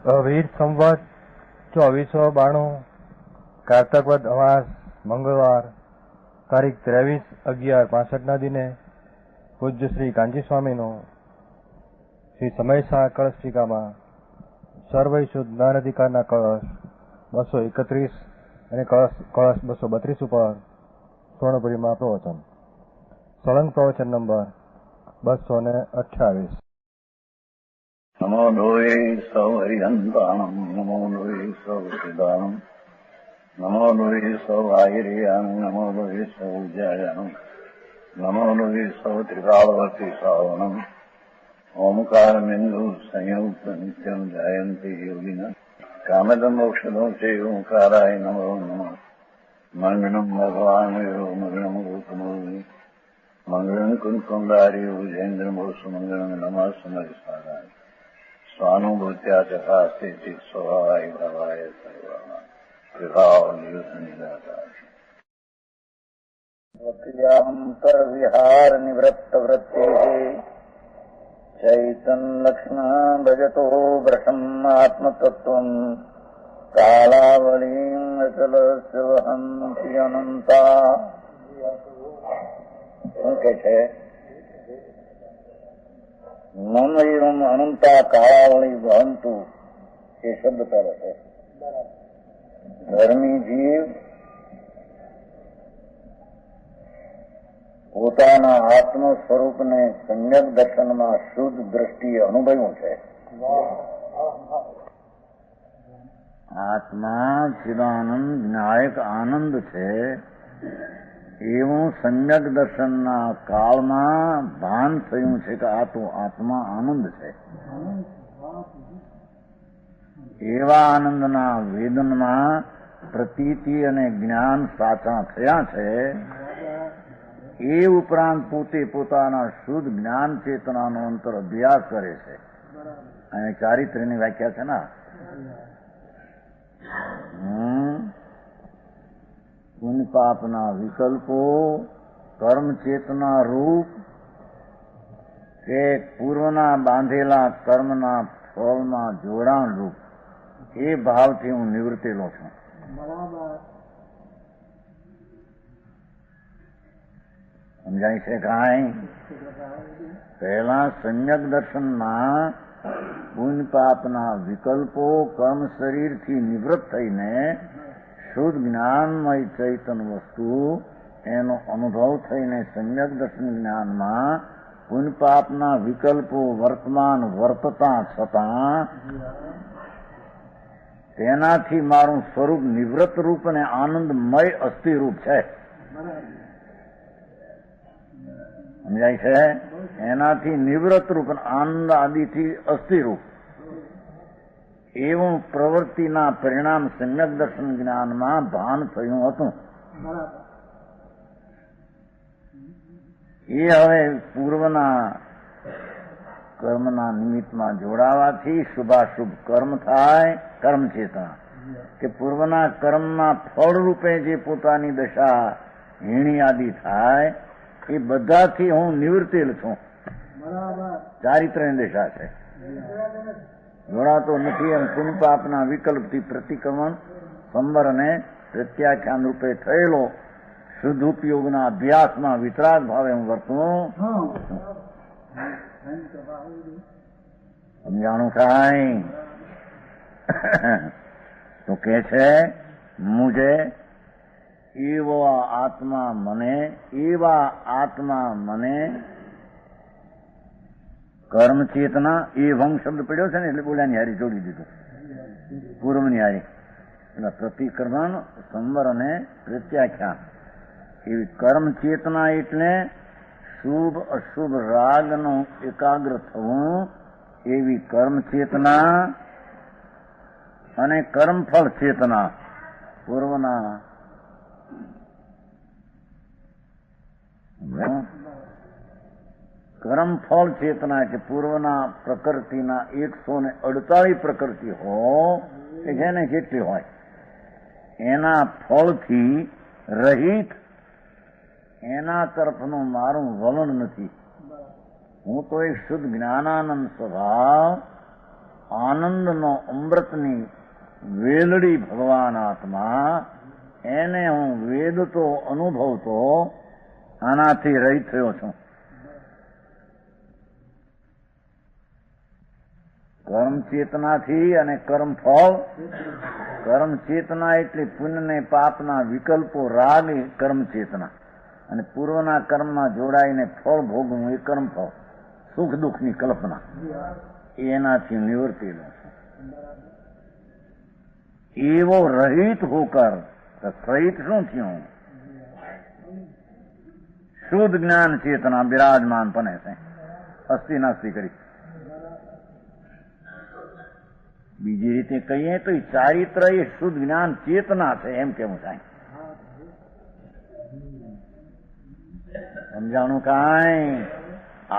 વીર સંવત 2492 કારતક અમાસ મંગળવાર તારીખ 23/11/65 દિને પૂજ્ય શ્રી કાંજી સ્વામીનું શ્રી સમયસા કળશ ટીકામાં સર્વૈ શુદ્ધ જ્ઞાન અધિકારના કળશ 231 અને કળશ 232 ઉપર સ્વર્ણપુરીમાં પ્રવચન. સળંગ પ્રવચન નંબર 228. નમો લોહે સૌ હરિહંતાણમ, નમો લોહે સૌ સિદાનમ, નમો લોહે સૌ આયર્યામ, નમો લોહે સૌ જયામ, નમો લોહે સૌ ત્રિકાળવતી સાવનમ, ઓમકાર બિંદુ સંયુક્ત નિત્યમ જાયંતી યોગિના કામદમ મોક્ષદો છે ઓંકારાય નમો નમઃ. મંગળમ ભગવાન મંગળમ ગૌતમોની મંગળમ કુંકુંડારી ભુજેન્દ્ર મોસુ મંગળમ નમઃ સમયસારાય સ્વાનુભૂત્યા ચકાસ્તે ચિત સ્વભાવાય ભાવાય સર્વાય વિભાવ નિયુતનિદાતાંતર વિહાર નિવૃત્ત વૃત્તે ચૈતન લક્ષ્મણ ભજતો ભ્રષમ આત્મતત્વં કાલાવલીમ અચલસ્ય વહંતિ અનંતા. શું કે છે? મમ એવમ અનંતા કાળાવળી વહંતુ એ શબ્દ કરે છે. ધર્મી જીવ પોતાના આત્મ સ્વરૂપને સમ્યક દર્શનમાં શુદ્ધ દ્રષ્ટિએ અનુભવ્યું છે. આત્મા ચિદાનંદ જ્ઞાયક આનંદ છે એવું સમ્યક દર્શનના કાળમાં ભાન થયું છે કે આ તો આત્મા આનંદ છે. એવા આનંદના વેદનમાં પ્રતીતિ અને જ્ઞાન સાચા થયા છે. એ ઉપરાંત પોતે પોતાના શુદ્ધ જ્ઞાન ચેતનાનો અંતર અભ્યાસ કરે છે. અને ચારિત્ર્યની વ્યાખ્યા છે ને, પુણ્ય પાપના વિકલ્પો કર્મ ચેતના રૂપ કે પૂર્વના બાંધેલા કર્મના ફળમાં જોડાણ રૂપ એ ભાવથી હું નિવૃત્તેલો છું. સમજાય છે કાંઈ? પહેલા સમ્યક દર્શનમાં પુણ્ય પાપના વિકલ્પો કર્મ શરીરથી નિવૃત્ત થઈને શુદ્ધ જ્ઞાનમય ચૈતન વસ્તુ એનો અનુભવ થઈને સમ્યક દર્શન જ્ઞાનમાં પુણ્ય પાપના વિકલ્પો વર્તમાન વર્તતા છતાં તેનાથી મારું સ્વરૂપ નિવૃત્ત રૂપ અને આનંદમય અસ્થિ રૂપ છે. સમજાય છે? એનાથી નિવૃત્ત રૂપ આનંદ આદિથી અસ્થિરૂપ એવું પ્રવૃત્તિના પરિણામ સમ્યક દર્શન જ્ઞાનમાં ભાન થયું હતું. એ હવે પૂર્વના કર્મના નિમિત્તમાં જોડાવાથી શુભાશુભ કર્મ થાય. કર્મ ચેતના કે પૂર્વના કર્મના ફળરૂપે જે પોતાની દશા હીણી આદિ થાય એ બધાથી હું નિવૃત્તેલ છું. ચારિત્ર્યની દશા છે, જોડાતો નથી. એમ પુણ્ય પાપના વિકલ્પથી પ્રતિક્રમણ સંબર અને પ્રત્યાખ્યાન રૂપે થયેલો શુદ્ધ ઉપયોગના અભ્યાસમાં વિતરાગ ભાવે હું વર્તું. સમજાણું કાંઈ? તો કે છે મુજે એવા આત્મા મને કર્મ ચેતના એ ભંગ શબ્દ પડ્યો છે ને એટલે બોલ્યાની હારી જોડી દીધું પૂર્વની હારી. એટલે પ્રતિક્રમણ સંવર અને પ્રત્યાખ્યાન એવી કર્મ ચેતના એટલે શુભ અશુભ રાગનું એકાગ્ર થવું એવી કર્મ ચેતના અને કર્મફળ ચેતના પૂર્વના કર્મફળ ચેતના કે પૂર્વના પ્રકૃતિના 148 પ્રકૃતિ કે જેને કેટલી હોય એના ફળથી રહિત એના તરફનું મારું વલણ નથી. હું તો એક શુદ્ધ જ્ઞાનાનંદ સ્વભાવ આનંદનો અમૃતની વેલડી ભગવાન આત્મા, એને હું વેદતો અનુભવતો આનાથી રહિત થયો છું. કર્મ ચેતનાથી અને કર્મ ફળ. કર્મ ચેતના એટલે પુણ્ય ને પાપના વિકલ્પો, રાગ એ કર્મ ચેતના, અને પૂર્વના કર્મમાં જોડાઈને ફળ ભોગવું એ કર્મ ફળ, સુખ દુઃખની કલ્પના, એનાથી નિવર્તેલો છે. એવો રહિત હોકર, રહિત શું થયું? શુદ્ધ જ્ઞાન ચેતના બિરાજમાન બને છે, અસ્થિ નાસ્તિ કરી. બીજી રીતે કહીએ તો ચારિત્ર એ શુદ્ધ જ્ઞાન ચેતના છે, એમ કેવું થાય. સમજાણું કાંઈ?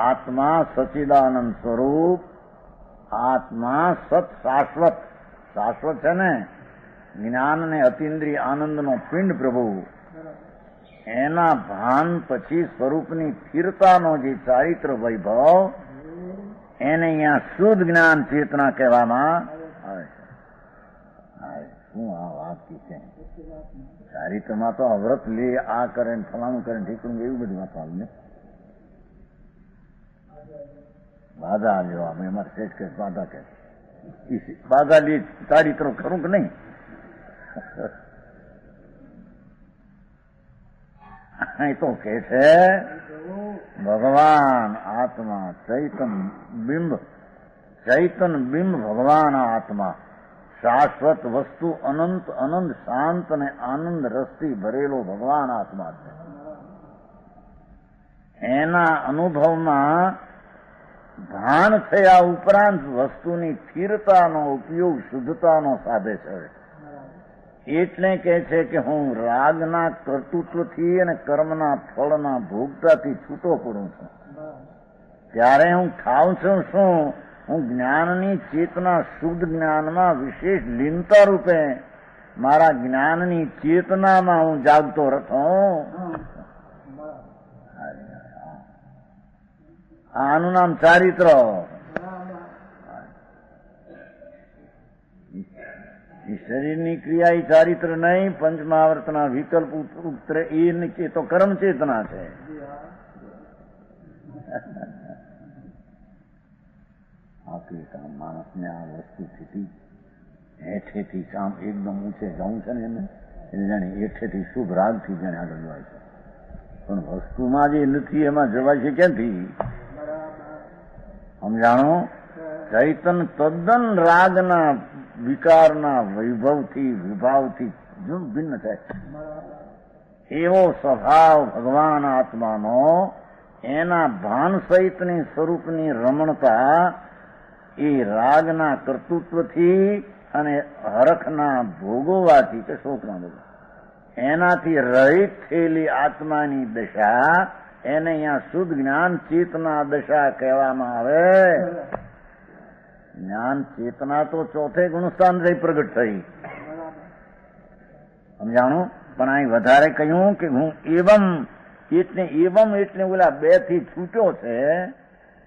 આત્મા સચ્ચિદાનંદ સ્વરૂપ, આત્મા સત શાશ્વત, શાશ્વત છે ને, જ્ઞાન ને અતિન્દ્રિય આનંદનો પિંડ પ્રભુ, એના ભાન પછી સ્વરૂપની સ્થિરતાનો જે ચારિત્ર વૈભવ, એને અહીંયા શુદ્ધ જ્ઞાન ચેતના કહેવામાં આવે છે. શું આ વાત છે? ચારિત્રમાં તો અવ્રત લે, આ કરે ને ફલાણું કરે ને ઠીકણું, એવું બધું વાત આવે ને. બાધા લેવા અમે અમારે શેઠ કે બાધા કે બાધા લે ચારિત્ર ખરું કે નહીં? અહીં તો કે છે ભગવાન આત્મા ચૈતન બિંબ, ચૈતન બિંબ ભગવાન આત્મા, શાશ્વત વસ્તુ, અનંત અનંત શાંત અને આનંદ રસથી ભરેલો ભગવાન આત્મા છે. એના અનુભવમાં ભાન થયા ઉપરાંત વસ્તુની સ્થિરતાનો ઉપયોગ શુદ્ધતાનો સાધે છે. એટલે કે છે કે હું રાગના કર્તૃત્વથી અને કર્મના ફળના ભોગતાથી છૂટો પડું છું. ત્યારે હું ખાઉં છું શું? હું જ્ઞાનની ચેતના, શુદ્ધ જ્ઞાનમાં વિશેષ લીનતા રૂપે મારા જ્ઞાનની ચેતનામાં હું જાગતો રહેતો. આનું નામ ચારિત્ર. શરીરની ક્રિયા એ ચારિત્ર નહીં, પંચમહાવર્તના વિકલ્પ ઉત્તર એ તો કર્મ ચેતના છે. આખી કામ માણસને આ વસ્તુથી હેઠેથી કામ એકદમ ઊંચે જવું છે ને, એને જાણે હેઠેથી શુભ રાગથી જાણે આગળ જવાય છે. પણ વસ્તુમાં જે નથી એમાં જવાય છે ક્યાંથી? સમજાણો? ચૈતન તદ્દન રાગના વિકારના વૈભવથી વિભાવથી જો ભિન્ન થાય, એવો સ્વભાવ ભગવાન આત્માનો, એના ભાન સહિતની સ્વરૂપની રમણતા એ રાગના કર્તૃત્વથી અને હરખના ભોગવવાથી કે શોકના ભોગવ, એનાથી રહિત થયેલી આત્માની દશા, એને અહીંયા શુદ્ધ જ્ઞાન ચેતના દશા કહેવામાં આવે. જ્ઞાન ચેતના તો ચોથે ગુણસ્થાનથી પ્રગટ થઈ, સમજાણું? પણ અહીં વધારે કહ્યું કે હું એવમ એટલે ઓલા બે થી છૂટ્યો છે,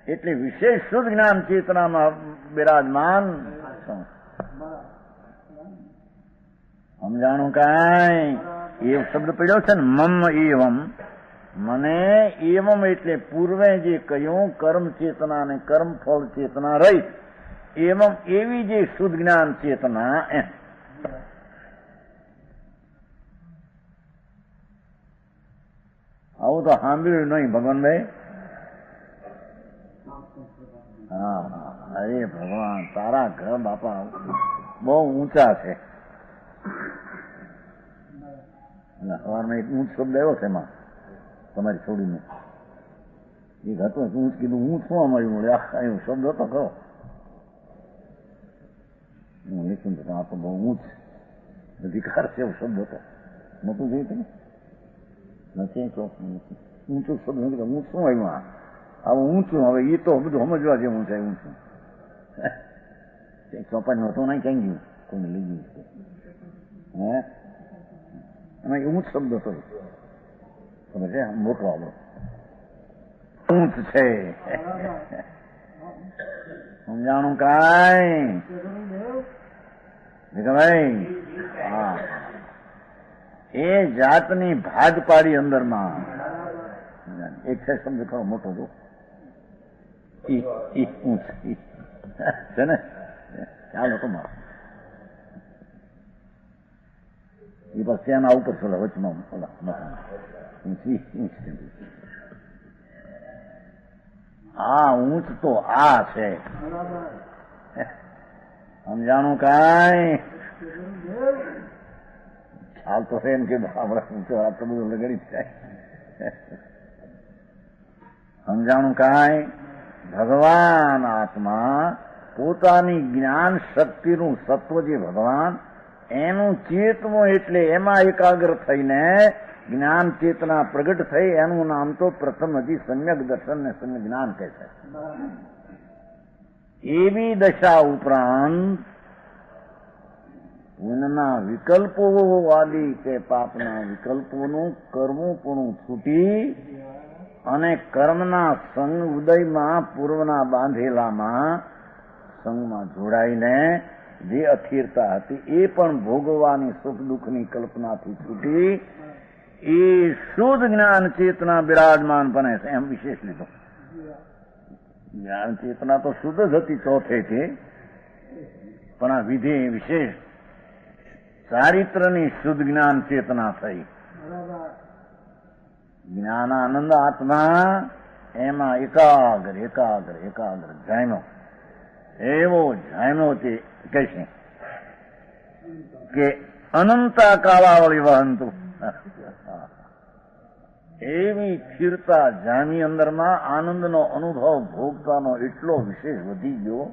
એટલે વિશેષ શુદ્ધ જ્ઞાન ચેતનામાં બિરાજમાન. સમજાણું કાંઈ? એ શબ્દ પડ્યો છે ને, મમ એવમ, મને એવમ એટલે પૂર્વે જે કહ્યું કર્મ ચેતના અને કર્મ ફળ ચેતના રહી, એવમ એવી જે શુદ્ધ જ્ઞાન ચેતના. આવું તો સાંભળ્યું નહીં ભગવાનભાઈ? હા, અરે ભગવાન, તારા ઘર બાપા બહુ ઊંચા છે. સવારમાં એક ઊંચ શબ્દ આવ્યો છે એમાં તમારી છોડીને, એક હતો ઊંચ કીધું, ઊંચ શું અમારી મળે આખા એવું શબ્દ હતો ખરો. હું લેખું છું આ તો બહુ ઊંચ અધિકાર છે એવો શબ્દ હતો. મોટું જોયું નથી, ઊંચું શબ્દ નથી. ઊંચ શું આવ્યું? આવું ઊંચું. હવે એ તો બધું સમજવા જેવું છે. ઊંચું ચોપાઈ નહોતો નહીં, ક્યાં ગયું? કોઈને લઈ ગયું છે. હે, એમાં ઊંચ શબ્દ હતો, ખબર છે? મોટો આપણો ઊંચ છે. સમજાણું કાંઈ ભાઈ? હા, એ જાતની ભાગ પાડી અંદરમાં. એક છે શબ્દ ખરો મોટો જો છે ને, ચાલો તમારો એ પછી એના ઉપર થોડા વચમાં આ ઊંચ તો આ છે. સમજાણું કાંઈ? હાલ તો છે એમ કે આપડે બધું લગાડી જાય. સમજાણું કાંઈ? ભગવાન આત્મા પોતાની જ્ઞાન શક્તિનું સત્વ જે ભગવાન એનું ચેતવું, એટલે એમાં એકાગ્ર થઈને જ્ઞાન ચેતના પ્રગટ થઈ, એનું નામ તો પ્રથમ હજી સમ્યક દર્શન ને સમ્યક જ્ઞાન કહે છે. એવી દશા ઉપરાંત પુણ્યના વિકલ્પો આદિ કે પાપના વિકલ્પોનું કર્મોપણું છૂટી અને કર્મના સંગ ઉદયમાં પૂર્વના બાંધેલામાં સંગમાં જોડાઈને જે અસ્થિરતા હતી એ પણ ભોગવવાની સુખ દુઃખની કલ્પનાથી છૂટી એ શુદ્ધ જ્ઞાન ચેતના બિરાજમાન બને છે. એમ વિશેષ લીધો. જ્ઞાન ચેતના તો શુદ્ધ જ હતી ચોથેથી, પણ આ વિધિ વિશેષ ચારિત્રની શુદ્ધ જ્ઞાન ચેતના થઈ. જ્ઞાનાનંદ આત્મા એમાં એકાગ્ર એકાગ્ર એકાગ્ર જામ્યો. એવો જામ્યો તે કહેશે કે અનંતા કાળાવળી વહંતુ. એવી સ્થિરતા જામી અંદરમાં આનંદનો અનુભવ ભોગતાનો એટલો વિશેષ વધી ગયો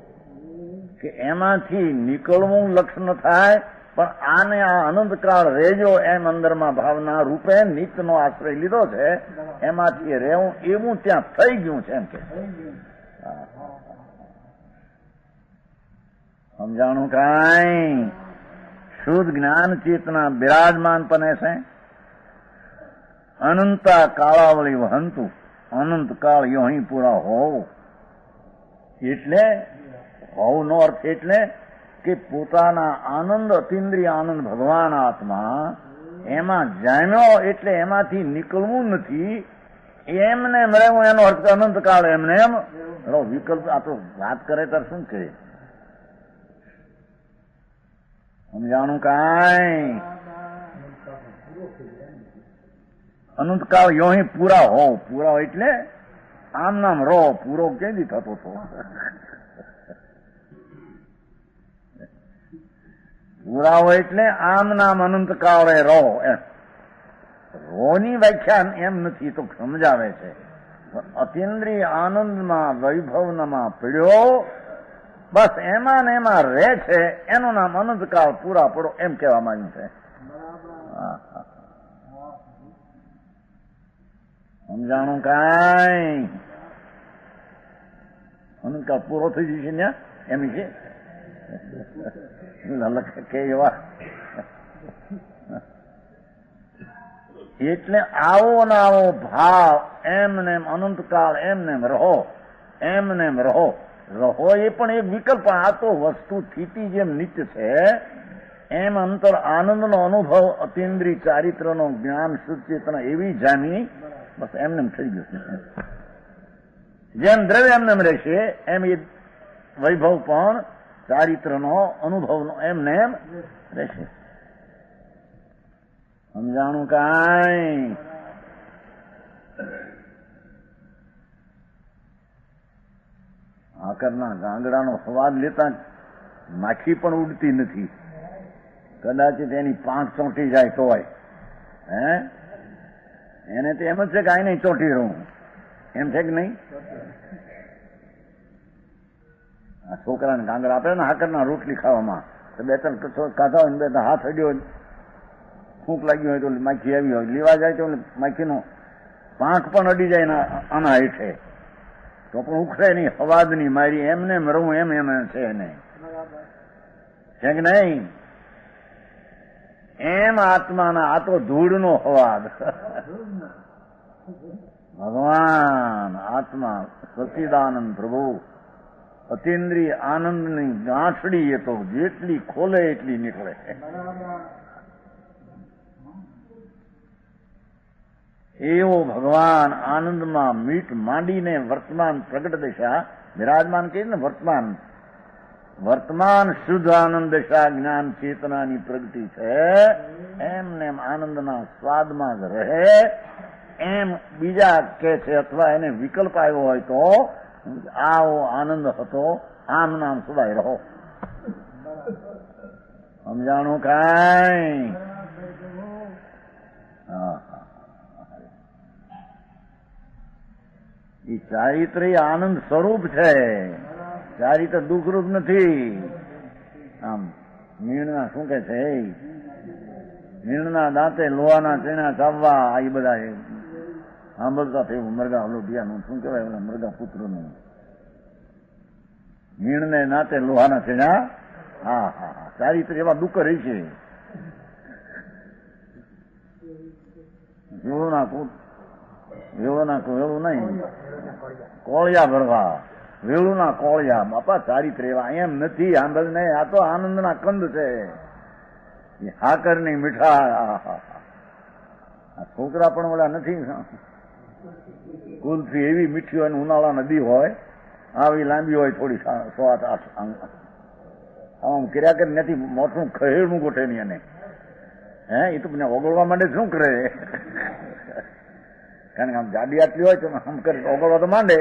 કે એમાંથી નીકળવું લક્ષ ન થાય, પણ આને આ અનંતકાળ રહેજો એમ અંદરમાં ભાવના રૂપે નિત્યનો આશ્રય લીધો છે, એમાંથી રહેવું એવું ત્યાં થઈ ગયું છે. એમ કે સમજાણું કાંઈ? શુદ્ધ જ્ઞાન ચેતના બિરાજમાન બને છે. અનંતા કાળાવળી વહંતુ, અનંત કાળ યોહી પૂરા હોવ. એટલે હોવનો અર્થ એટલે કે પોતાના આનંદ અતિન્દ્રિય આનંદ ભગવાન આત્મા એમાં જામ્યો, એટલે એમાંથી નીકળવું નથી. એમને રહેવું એનો અર્થ અનંતકાળ એમને એમ વિકલ્પ. આ તો વાત કરે ત્યારે શું કહે? સમજાણું કાંઈ? અનંતકાળ યોહી પૂરા હોવ. પૂરા એટલે આમ નામ રહો. પૂરો કેદી થતો હતો? પૂરા હોય એટલે આમ નામ અનંતકાળે રહો. એમ રોની વ્યાખ્યા એમ નથી તો સમજાવે છે. અતિન્દ્રિય આનંદમાં વૈભવમાં પડ્યો, બસ એમાં ને એમાં રહે છે, એનું નામ અનંતકાળ પૂરા પડો એમ કહેવા માંગ્યું છે. સમજાણું કાંઈ? અનંતકાળ પૂરો થઈ જશે ને એમ છે કે એવા. એટલે આવો ને આવો ભાવ એમને અનંતકાળ એમને રહો, એમને રહો. રહો એ પણ એક વિકલ્પ. આ તો વસ્તુ સ્થિતિ જેમ નિત્ય છે એમ અંતર આનંદનો અનુભવ અતિન્દ્રિય ચારિત્રનો જ્ઞાન શુદ્ધ ચેતના એવી જામી, બસ એમને થઈ ગયું. જેમ દ્રવ્ય એમને રહેશે એમ એ વૈભવ પણ ચારિત્રનો અનુભવનો એમને એમ રહેશે. સમજાણું કાંઈ? આકરના ગાંગડાનો સ્વાદ લેતા માખી પણ ઉડતી નથી. કદાચિત એની પાંખ ચોંટી જાય તોય એને તો એમ જ છે કે આ નહીં ચોંટી રહું, એમ છે કે નહીં? આ છોકરાને ગાંગડા આપે ને હાકરના રોટલી ખાવામાં, તો બે ત્રણ ખાધા હોય ને બે ત્રણ હાથ અડ્યો હોય, ફૂંક લાગ્યું હોય તો માખી આવી હોય, લેવા જાય તો માખીનો પાંખ પણ અડી જાય ને આના હેઠે, તો પણ ઉખડે નહીં, હવાદની મારી એમને રહું એમ એમ છે નહીં, છે કે નહીં? એમ આત્માના આ તો ધૂળનો હવાદ. ભગવાન આત્મા સચ્ચિદાનંદ પ્રભુ અતિન્દ્રિય આનંદની ગાંઠડી એ તો જેટલી ખોલે એટલી નીકળે. એવો ભગવાન આનંદમાં મીટ માંડીને વર્તમાન પ્રગટ દશા વિરાજમાન કહે ને, વર્તમાન શુદ્ધ આનંદ દશા જ્ઞાન ચેતનાની પ્રગતિ છે. એમને એમ આનંદના સ્વાદમાં જ રહે. એમ બીજા કે છે, અથવા એને વિકલ્પ આવ્યો હોય તો આવો આનંદ હતો, આમ નામ સદાય રહો. સમજાણું કાંઈ? એ ચારિત્ર્ય આનંદ સ્વરૂપ છે, ચારિત્ર દુઃખરૂપ નથી. આમ મીણના શું કે છે, મીણના દાંતે લોહાના ચેણા ચાવવા, એ બધા સાંભળતા થયું. મરગા લોઢિયાનું શું કહેવાય, મરગા પુત્રનું મીણને નાતે લોહાના ચેણા. હા હા હા, ચારિત્ર એવા દુઃખ રહી છે. વેળું નહીં, કોળિયા ભરવા, વેળું ના કોળિયા. બાપા ચારિત્ર એવા એમ નથી. આંબલ ને આ તો આનંદના કંદ છે. હાકર ની મીઠા. આ છોકરા પણ ઓલા નથી. કુલ્ફી એવી મીઠી હોય, ઉનાળા નદી હોય, આવી લાંબી હોય થોડી, 7-8 આમ કર્યા કરી નથી. મોટું ખહેડું ગોઠે નહીં. અને એ તો ઓગળવા માંડે શું કરે? કારણ કે આમ જાડી આટલી હોય તો આમ કરે, ઓગળવા તો માંડે,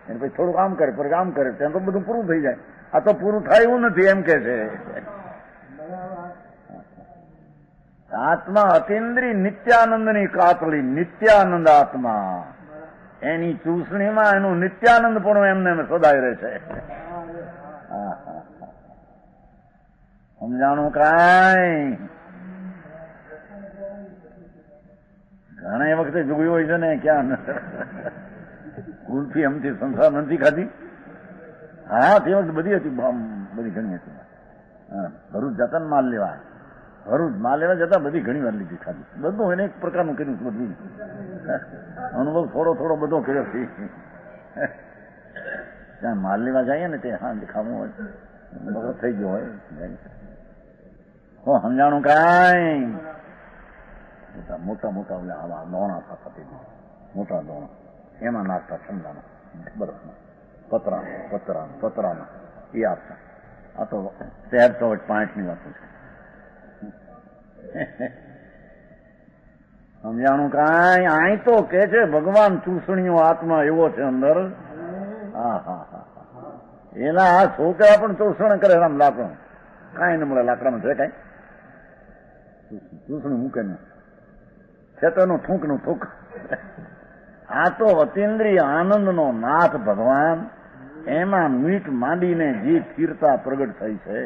એને પછી થોડુંક આમ કરે, પછી આમ કરે, ત્યાં તો બધું પૂરું થઈ જાય. આ તો પૂરું થાય એવું નથી, એમ કે છે. આત્મા અતિન્દ્રિય નિત્યાનંદની કાતળી, નિત્યાનંદ આત્મા. એની ચૂસણીમાં એનું નિત્યાનંદ પણ એમને સદાય રહે છે. સમજાણું કાંઈ? ઘણા વખતે જોયું હોય છે ને, ક્યાં કુલ્ફી એમથી સંસાર નથી ખાધી. હા, તે વખતે બધી હતી, બધી ઘણી હતી. ભરૂચ જતા ને માલ લેવા, ભરૂચ માલ લેવા જતા બધી ઘણી વાર લીધી ખાધી. બધું એને એક પ્રકારનું કર્યું. બધું અનુભવ થોડો થોડો બધો કર્યો છે. ત્યાં માલ લેવા જઈએ ને તે હા દેખાવું હોય, બગડ થઈ ગયો હોય. સમજાણું કાંઈ? મોટા મોટા આવા દોણા થતા, મોટા દોણા, એમાં નાખતા ઠંડાના બરફમાં, પતરાના એ આપતા. આ તો 1365 વાતો છે. સમજાણું કાંઈ? અહીં તો કે છે ભગવાન ચૂસણીઓ આત્મા એવો છે અંદર. હા હા હા, એના આ છોકરા પણ ચૂસણ કરે. આમ લાકડું કાંઈ ન મળે, લાકડામાં છે કાંઈ ચૂસણું મૂકે ને છે તો એનું થૂંકનું થૂંક. આ તો અતિન્દ્રિય આનંદનો નાથ ભગવાન, એમાં મીઠ માંડીને જે સ્થિરતા પ્રગટ થઈ છે,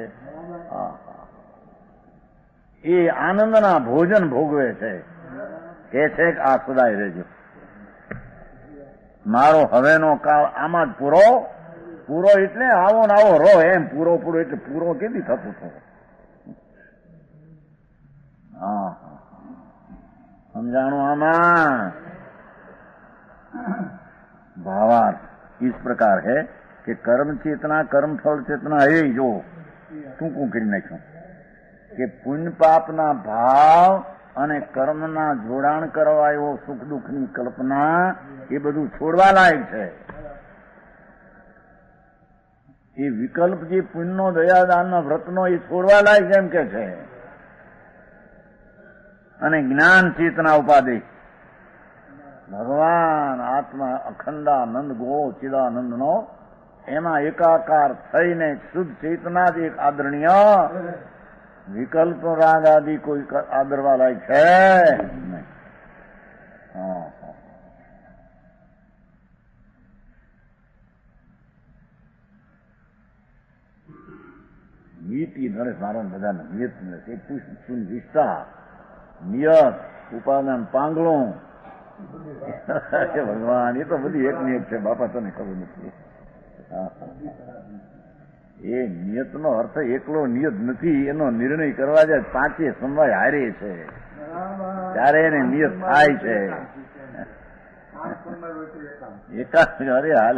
એ આનંદના ભોજન ભોગવે છે. કે છે કે આ સદાય રહેજો, મારો હવેનો કાળ આમાં જ પૂરો. પૂરો એટલે આવો ને આવો રહો, એમ પૂરો એટલે પૂરો કેદી થતું હતો? હા, સમજાણું? આમાં भावार्थ इस प्रकार है कि कर्म चेतना कर्म फल चेतना है जो टूंकू કરી નાખ્યું કે પુણ્ય પાપના ભાવ અને કર્મના જોડાણ કરવા એવો સુખ દુઃખની કલ્પના એ બધું છોડવા લાયક છે. એ વિકલ્પ જે પુણ્યનો દયાદાનનો વ્રતનો એ છોડવા લાયક એમ કે છે. અને જ્ઞાન ચેતના ઉપાધિ ભગવાન આત્મા અખંડાનંદ ગોળો ચિદાનંદનો એમાં એકાકાર થઈને શુદ્ધ ચેતના જ એક આદરણીય, વિકલ્પ રાગ આદિ કોઈ આદરવા લાયક છે નહીં. નીતિ નરેશ નારાયણ બધાને નિયત એક વિષ્ટા નિયત ઉપાદાન પાંગળું ભગવાન એ તો બધી એક નિયત છે. બાપા તને ખબર નથી. એ નિયતનો અર્થ એકલો નિયત નથી, એનો નિર્ણય કરવા જાય પાંચે સમવાય હારે છે ત્યારે એને નિયત થાય છે. એકાંત અરે હાલ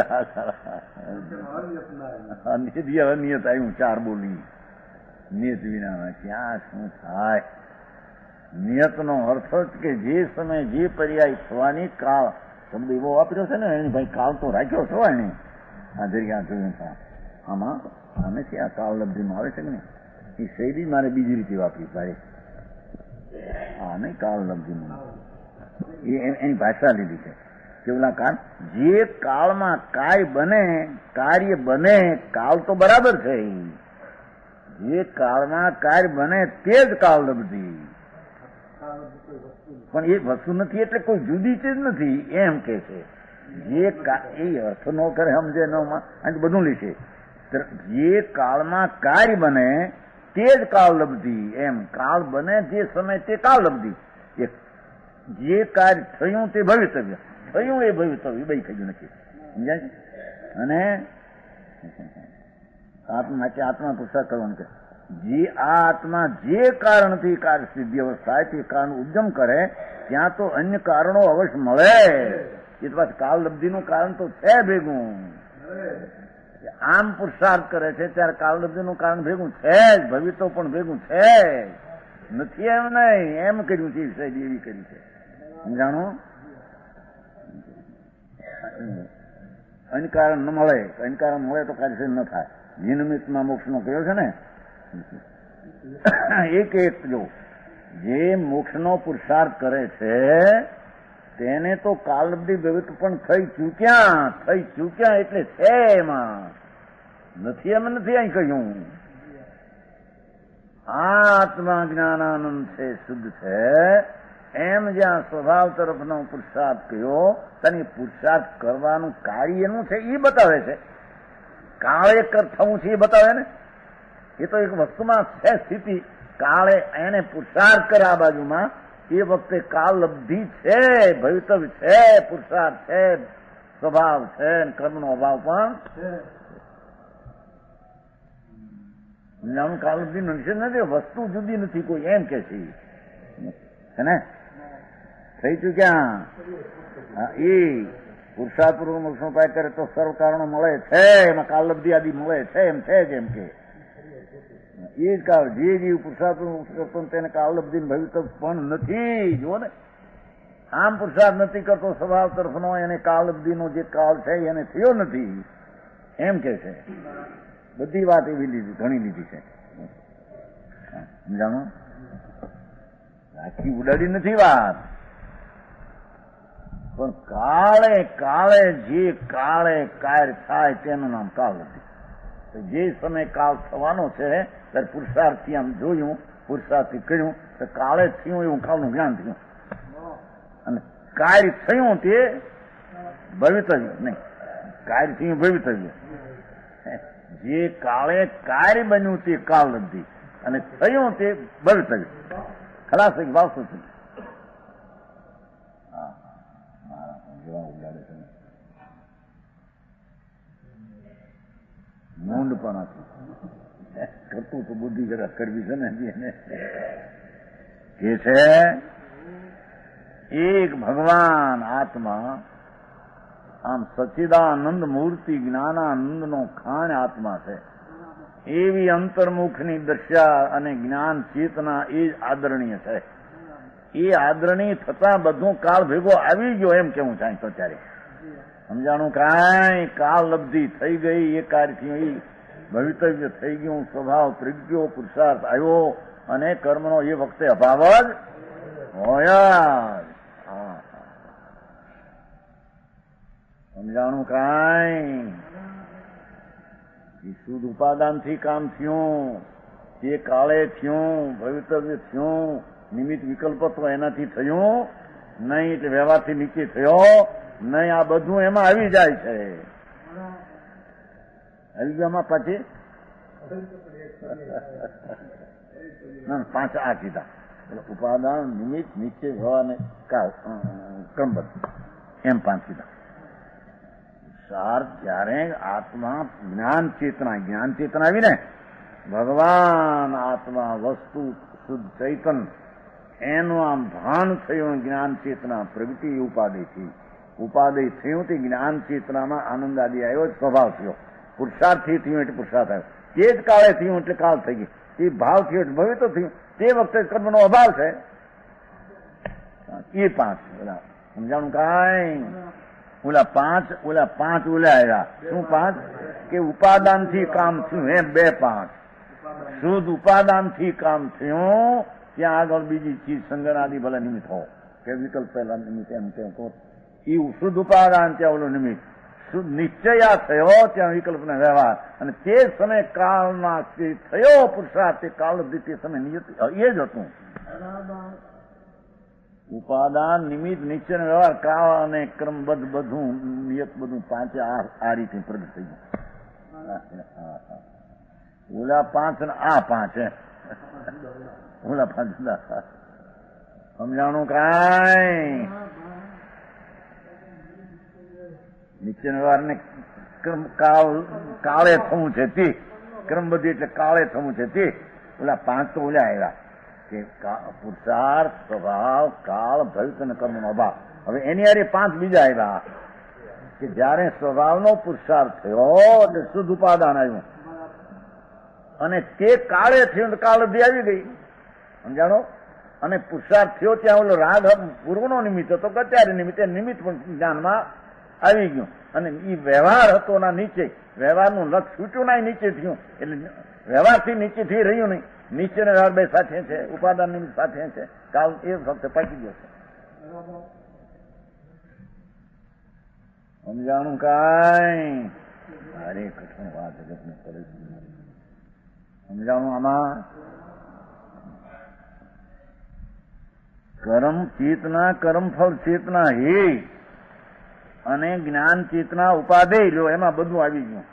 અનિયત આવ્યું 4 બોલી નિયત વિના ક્યાં શું થાય. નિયતનો અર્થ જ કે જે સમય જે પર્યાય થવાની કાળ શબ્દ એવો વાપર્યો છે ને એની ભાઈ કાળ તો રાખ્યો છો એને આ જગ્યા જોયું આમાં આને છે આ કાળ લબ્ધીમાં આવે છે કે નહીં એ શૈલી મારે બીજી રીતે વાપરી ભાઈ હા નહીં કાળ લબ્ધીમાં એની ભાષા લીધી છે કેવલા કાળ જે કાળમાં કાર્ય બને કાળ તો બરાબર છે જે કાળમાં કાર્ય બને તે જ કાળ લબ્ધી પણ એ વસ્તુ નથી એટલે કોઈ જુદી ચીજ નથી એમ કે છે જે એ અર્થ નો કરે સમજે ન બધું લેશે જે કાળમાં કાર્ય બને તે જ કાળ લબ્ધી એમ કાળ બને જે સમય તે કાળ લબ્ધી જે કાર્ય થયું તે ભવિતવ્ય થયું એ ભવિતવ્ય બે થઈ ગયું નથી સમજાય છે અને આત્મા પુરસાદ કરવાનું છે જે આ આત્મા જે કારણથી કાર્ય સિદ્ધિ અવસ્થા તે કારણ ઉદ્યમ કરે ત્યાં તો અન્ય કારણો અવશ્ય મળે એ તો પાછું કાળ લબ્ધિનું કારણ તો છે ભેગું આમ પુરુષાર્થ કરે છે ત્યારે કાળ લબ્ધિનું કારણ ભેગું છે જ ભવિતો પણ ભેગું છે નથી એમ નહીં એમ કર્યું છે શૈલી એવી કરી છે સમજાણું અનકારણ ન મળે અનકારણ મળે તો કાર્ય ન થાય નિમિત્તમાં મોક્ષનો કયો છે ને એક જો જે મોક્ષનો પુરુષાર્થ કરે છે તેને તો કાલબ્ધી ભવિત પણ થઈ ચૂક્યા એટલે છે એમાં નથી એમ નથી અહીં કહ્યું આત્મા જ્ઞાનાનંદ છે શુદ્ધ છે એમ જ્યાં સ્વભાવ તરફનો પુરુષાર્થ કયો તને પુરુષાર્થ કરવાનું કાર્યનું છે એ બતાવે છે કાળે થવું છે એ બતાવે ને એ તો એક વસ્તુમાં છે સ્થિતિ કાળે એને પુરુષાર્થ કરે આ બાજુમાં એ વખતે કાળ લબ્ધિ છે ભવિતવ્ય છે પુરુષાર્થ છે સ્વભાવ છે કર્મનો અભાવ પણ છે કાળ લબ્ધિ નથી વસ્તુ જુદી નથી કોઈ એમ કે છે ને થઈ ચુક્યા એ પુરુષાર્થપૂર્વક મોક્ષનો ઉપાય કરે તો સર્વ કારણો મળે છે એમાં કાળ લબ્ધિ આદિ મળે છે એમ છે જ એમ કે એ જ કાળ જે જીવ પુરુષાર્થ કરતો તેને કાળ લબ્ધિ ભવિતવ્ય પણ નથી જુઓ ને આમ પુરુષાર્થ નથી કરતો સ્વભાવ તરફનો એને કાળ લબ્ધિનો જે કાળ છે એને થયો નથી એમ કે છે બધી વાત એવી લીધી ઘણી લીધી છે સમજાણો આખી ઉડાડી નથી વાત પણ કાળે જે કાર્ય થાય તેનું નામ કાળ લબ્ધિ જે સમય કાળ થવાનો છે ત્યારે પુરુષાર્થથી આમ જોયું પુરુષાર્થથી કર્યું તો કાળે થયું એવું કાળનું જ્ઞાન થયું અને કાર્ય થયું તે ભવિતવ્ય નહીં કાર્ય થયું ભવિતવ્ય જે કાળે કાર્ય બન્યું તે કાળ લબ્ધિ અને થયું તે ભવિતવ્ય ખલાસ એક ભાવ શું ઉડાડે છે મૂંડ પણ કરતું તો બુદ્ધિ જરા કરવી છે ને કે છે એક ભગવાન આત્મા આમ સચ્ચિદાનંદ મૂર્તિ જ્ઞાનાનંદ નો ખાણ આત્મા છે એવી અંતર્મુખની દશા અને જ્ઞાન ચેતના એ જ આદરણીય છે એ આદરણીય થતા બધું કાળ ભેગો આવી ગયો એમ કેવું ચાહે તો ત્યારે સમજાણું કાંઈ કાળ લબ્ધિ થઈ ગઈ એ કાર્યથી ભવિતવ્ય થઈ ગયું સ્વભાવ ત્રિજ્યો પુરુષાર્થ આવ્યો અને કર્મનો એ વખતે અભાવ જ હોય સમજાણું કાંઈ શુદ્ધ ઉપાદાનથી કામ થયું તે કાળે થયું ભવિતવ્ય થયું નિમિત્ત વિકલ્પ તો એનાથી થયું નહીં એટલે વ્યવહારથી નીચે થયો નહીં આ બધું એમાં આવી જાય છે આવી ગયામાં પછી 5 આ કીધા ઉપાદાન નિમિત્ત નીચે થવાને ક્રમબદ્ધ એમ 5 કીધા સાર ત્યારે આત્મા જ્ઞાન ચેતના આવી ને ભગવાન આત્મા વસ્તુ શુદ્ધ ચૈતન એનું આમ ભાન થયું જ્ઞાન ચેતના પ્રગતિ ઉપાધિથી ઉપાદેય થયું તે જ્ઞાન ચેતનામાં આનંદ આદિ આવ્યો, સ્વભાવ થયો. પુરુષાર્થથી થયું એટલે પુરુષાર્થ આવ્યો. તે જ કાળે થયું એટલે કાળ થઈ ગઈ. તે ભાવ થયો એટલે ભવિષ્ય થયું. તે વખતે કર્મનો અભાવ છે. એ 5 ઓલા સમજાણું કાંઈ? ઓલા પાંચ આવ્યા. શું 5? કે ઉપાદાનથી કામ થયું. એમ 2 5 શુદ્ધ ઉપાદાનથી કામ થયું. ત્યાં આગળ બીજી ચીજ સંગન આદિ ભલે નિમિત્ત હો કે વિકલ્પ પહેલા નિમિત્ત એમ કેમ કહો એ શુદ્ધ ઉપાદાન ત્યાં ઓલો નિમિત્ત. શુદ્ધ નિશ્ચય થયો ત્યાં વિકલ્પનો વ્યવહાર. અને તે સમય કાળમાં થયો પુરુષાર્થ તે કાળ તે સમય નિયત એ જ હતું. ઉપાદાન નિમિત્ત નિશ્ચય વ્યવહાર કાળ અને ક્રમબદ્ધ બધું નિયત બધું 5 આ રીતે પ્રગટ થઈ ગયું. ઓલા 5 ને આ 5 ઓલા 5 સમજાણું કાંઈ? નિશ્ચય વ્યવહાર ને કાળે થવું છે તે ક્રમબદ્ધ એટલે કાળે થવું છે તે ઓલા 5 તો ઓલા આવ્યા કે પુરુષાર્થ, સ્વભાવ, કાળ, ભવિષ્ય અને કર્મનો અભાવ. હવે એની હારે 5 બીજા આવ્યા કે જયારે સ્વભાવનો પુરુષાર્થ થયો એટલે શુદ્ધ ઉપાદાન આવ્યું અને તે કાળે થયું તો કાળ બધી આવી ગઈ. સમજાણો? અને પુરુષાર્થ થયો ત્યાં ઓલો રાગ પૂર્વનો નિમિત્ત હતો કે અત્યારે નિમિત્ત પણ જ્ઞાનમાં આવી ગયું. અને એ વ્યવહાર હતો ના નીચે વ્યવહારનું લક્ષ છૂટ્યું ના નીચે થયું એટલે વ્યવહારથી નીચે થઈ રહ્યું નહીં. નીચે ને વ્યવહાર 2 સાથે છે. ઉપાદાન નિમિત્ત સાથે છે. કાલ એ ફક્ત પાકી ગયો છે. સમજાણું કાંઈ? અરે કઠણ વાત જગતને પડે. સમજાણું? આમાં કર્મ ચેતના કર્મફળ ચેતના હે અને જ્ઞાન ચેતના ઉપાદેય લ્યો એમાં બધું આવી ગયું.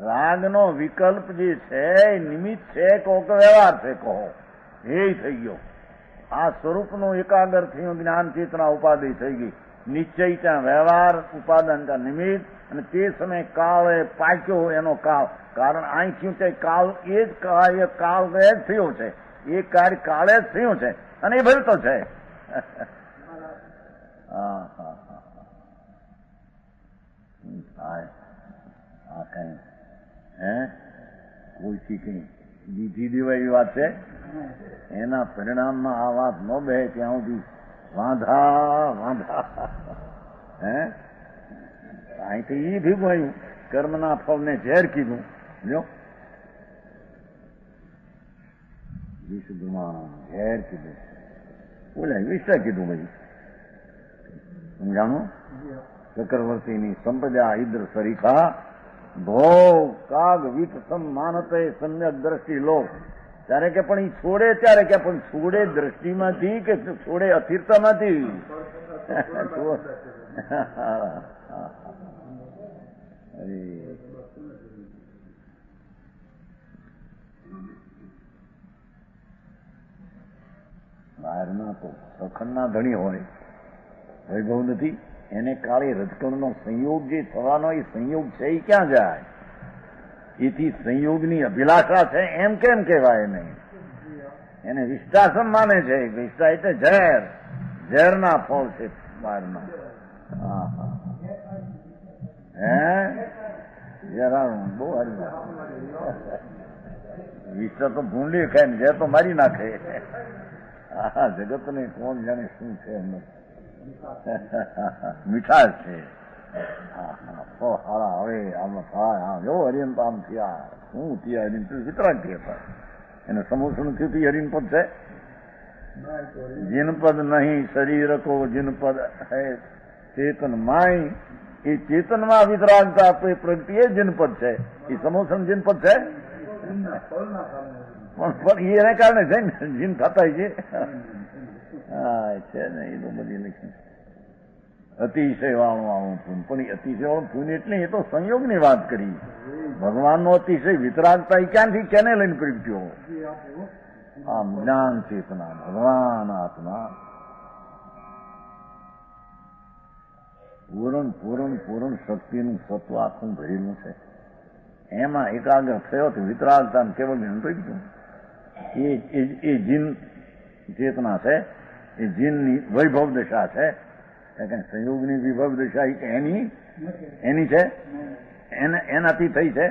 રાગનો વિકલ્પ જે છે નિમિત્ત છે કહો કે વ્યવહાર છે કહો એ થઈ ગયો. આ સ્વરૂપનું એકાગ્ર થયું જ્ઞાન ચેતના ઉપાદેય થઈ ગઈ. નિશ્ચય ત્યાં વ્યવહાર, ઉપાદાન ત્યાં નિમિત્ત અને તે સમય કાળે પાક્યો એનો કાળ. કારણ અહીં થયું છે કાળ એ જ કાર્ય કાળ જ થયો છે. એ કાર્ય કાળે જ થયું છે અને એ ભરતો છે. હા હા હા આ કઈ કોઈથી કઈ દીધી દેવાય એવી વાત છે. એના પરિણામમાં આ વાત ન બે ત્યાં સુધી વાંધા અહીં તો એ ભેગું આવ્યું કર્મના ફળને ઝેર કીધું. જો વિશુદ્ધમાં ઝેર કીધું બોલાય વિશ્વા કીધું ભાઈ. સમજાણું? ચક્રવર્તીની સંપદા ઇદ્ર સરીખા ભોગ કાગ વિત માનતે સમ્યક દ્રષ્ટિ લોક. ત્યારે કે પણ એ છોડે ત્યારે કે પણ છોડે દ્રષ્ટિમાંથી કે છોડે અસ્થિરતામાંથી? બહારના તો સખણના ધણી હોય વૈભવ નથી એને કાળે રજકણનો સંયોગ જે થવાનો એ સંયોગ છે એ ક્યાં જાય? એથી સંયોગની અભિલાષા છે એમ કેમ કહેવાય નહીં? એને વિષ્ટાસન માને છે. વિષ્ટા એટલે ઝેર, ઝેરના ફળ છે બહારના. જરા બહુ હારી વિષ્ટા તો ભૂંડી ખાય ને ઝેર તો મારી નાખે. હા જગતને કોણ જાણે શું છે એમ મીઠાશ છે. હારા હવે આમાં થાય જો હરિયન તો આમ થયા શું થયા હરિન વિતરાગ થયા એને સમોસણ થયું હરિનપદ છે. જીનપદ નહીં શરીર કો જીનપદ હે ચેતન માય. એ ચેતનમાં વિતરાગતા પ્રગતિ એ જીનપદ છે. એ સમોસણ જીનપદ છે પણ એને કારણે છે ને જીન થતા છે. હા છે ને એ તો બધી લખી અતિશય વાળું આવું પણ એ અતિશય વાળું પૂન એટલે એ તો સંયોગની વાત કરી. ભગવાનનો અતિશય વિતરાગતા એ ક્યાંથી કેને લઈને પ્રગટ્યો? આમ જ્ઞાન ચેતના ભગવાન આત્મા પૂરણ શક્તિનું સત્વ આખું ભરેલું છે. એમાં એકાગ્ર થયો તો વિતરાગતા કેવળ જ્ઞાન પ્રગટ્યું. એ જીન ચેતના છે. એ જીનની વૈભવ દશા છે. સંયોગની વિભવ દશા એની છે, એનાથી થઈ છે,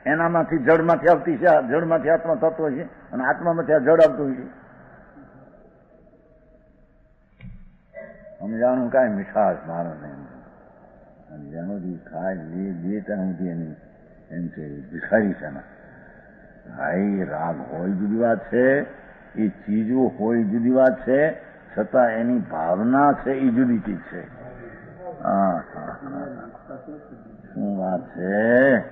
એનામાંથી જળમાંથી આવતી છે, જળમાંથી આત્મા તત્વ છે, અને આત્મામાંથી આ જળ આવતું છે. સમજાણું કાંઈ મીઠાશ મારો નહીં. જેમાંથી ખાય બે ત્યાં સુધી એની એમ કે ભિખારી છે ને. ભાઈ રાગ હોય જુદી વાત છે, એ ચીજો હોય જુદી વાત છે, છતાં એની ભાવના છે એ જુદી ચીજ છે. શું વાત છે?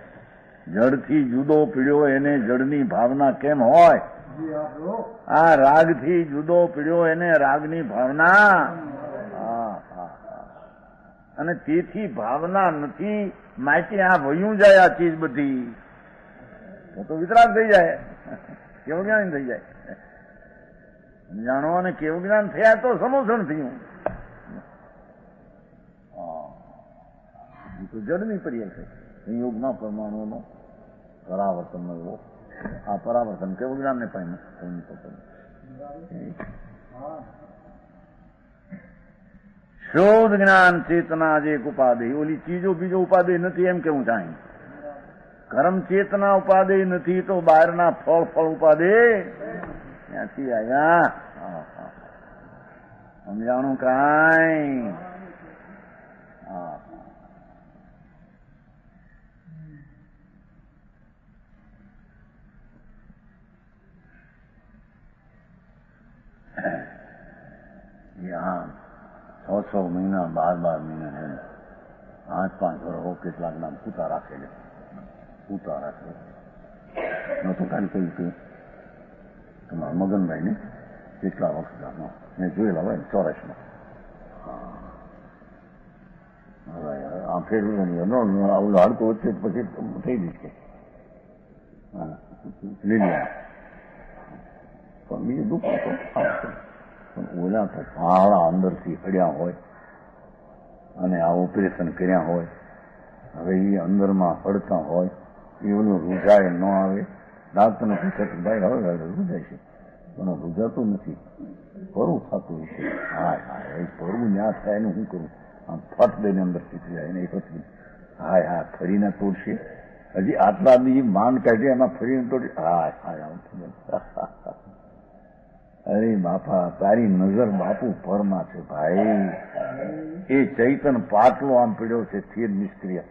જળથી જુદો પીડ્યો એને જળની ભાવના કેમ હોય? આ રાગથી જુદો પીડ્યો એને રાગની ભાવના. અને તેથી ભાવના નથી માટે આ વયું જાય આ ચીજ બધી, તો વિતરાગ થઈ જાય, કેવું જ્ઞાન થઈ જાય. જાણો અને કેવું જ્ઞાન થયા તો સમોસણ થયું. તો જડની પર્યાય છે સંયોગના પરમાણુનો પરાવર્તન એવો. આ પરાવર્તન કેવું જ્ઞાન ને પામે. શોધ જ્ઞાન ચેતના જે ઉપાદેય, ઓલી ચીજો બીજો ઉપાદેય નથી એમ કેવું ચાહે. કર્મ ચેતના ઉપાદેય નથી તો બહારના ફળ ઉપાદેય ત્યાંથી આવ્યા. સમજાણું કાંઈ? हाँ 6 મહિના 12 મહિના है 8-5 વર્ષ કેટલાક નામ પૂતા રાખેલે પૂતા રાખે તો કાલે કહ્યું કે તમારા મગનભાઈને કેટલા વર્ષ મેં જોયેલા હોય 84 આ ફેરવું આવું હાડકું વચ્ચે પછી થઈ જઈશ કે લીલિયા પણ બીજું દુઃખ હતો. પણ ઓલા તો ભાડા અંદરથી હડ્યા હોય અને આ ઓપરેશન કર્યા હોય, હવે એ અંદરમાં હડતા હોય, એ ઓલું રૂઝાય ન આવે. ડાક્ટરને પૂછે કે ભાઈ હવે રૂઝાય છે, પણ રૂઝાતું નથી, પરવું થતું હશે. હાય હાય એ પરવું ન્યા થાય એનું શું કરું? આમ ફટ દઈને અંદર શીખી જાય એને પછી હાય હા ફરીને તોડશે. હજી આટલા દી માંડ કાઢી એમાં ફરીને તોડી હાય હાય આમ. અરે બાપા તારી નજર બાપુ પરમાં છે ભાઈ. એ ચૈતન પાટલો આમ પીડ્યો છે સ્થિર નિષ્ક્રિય,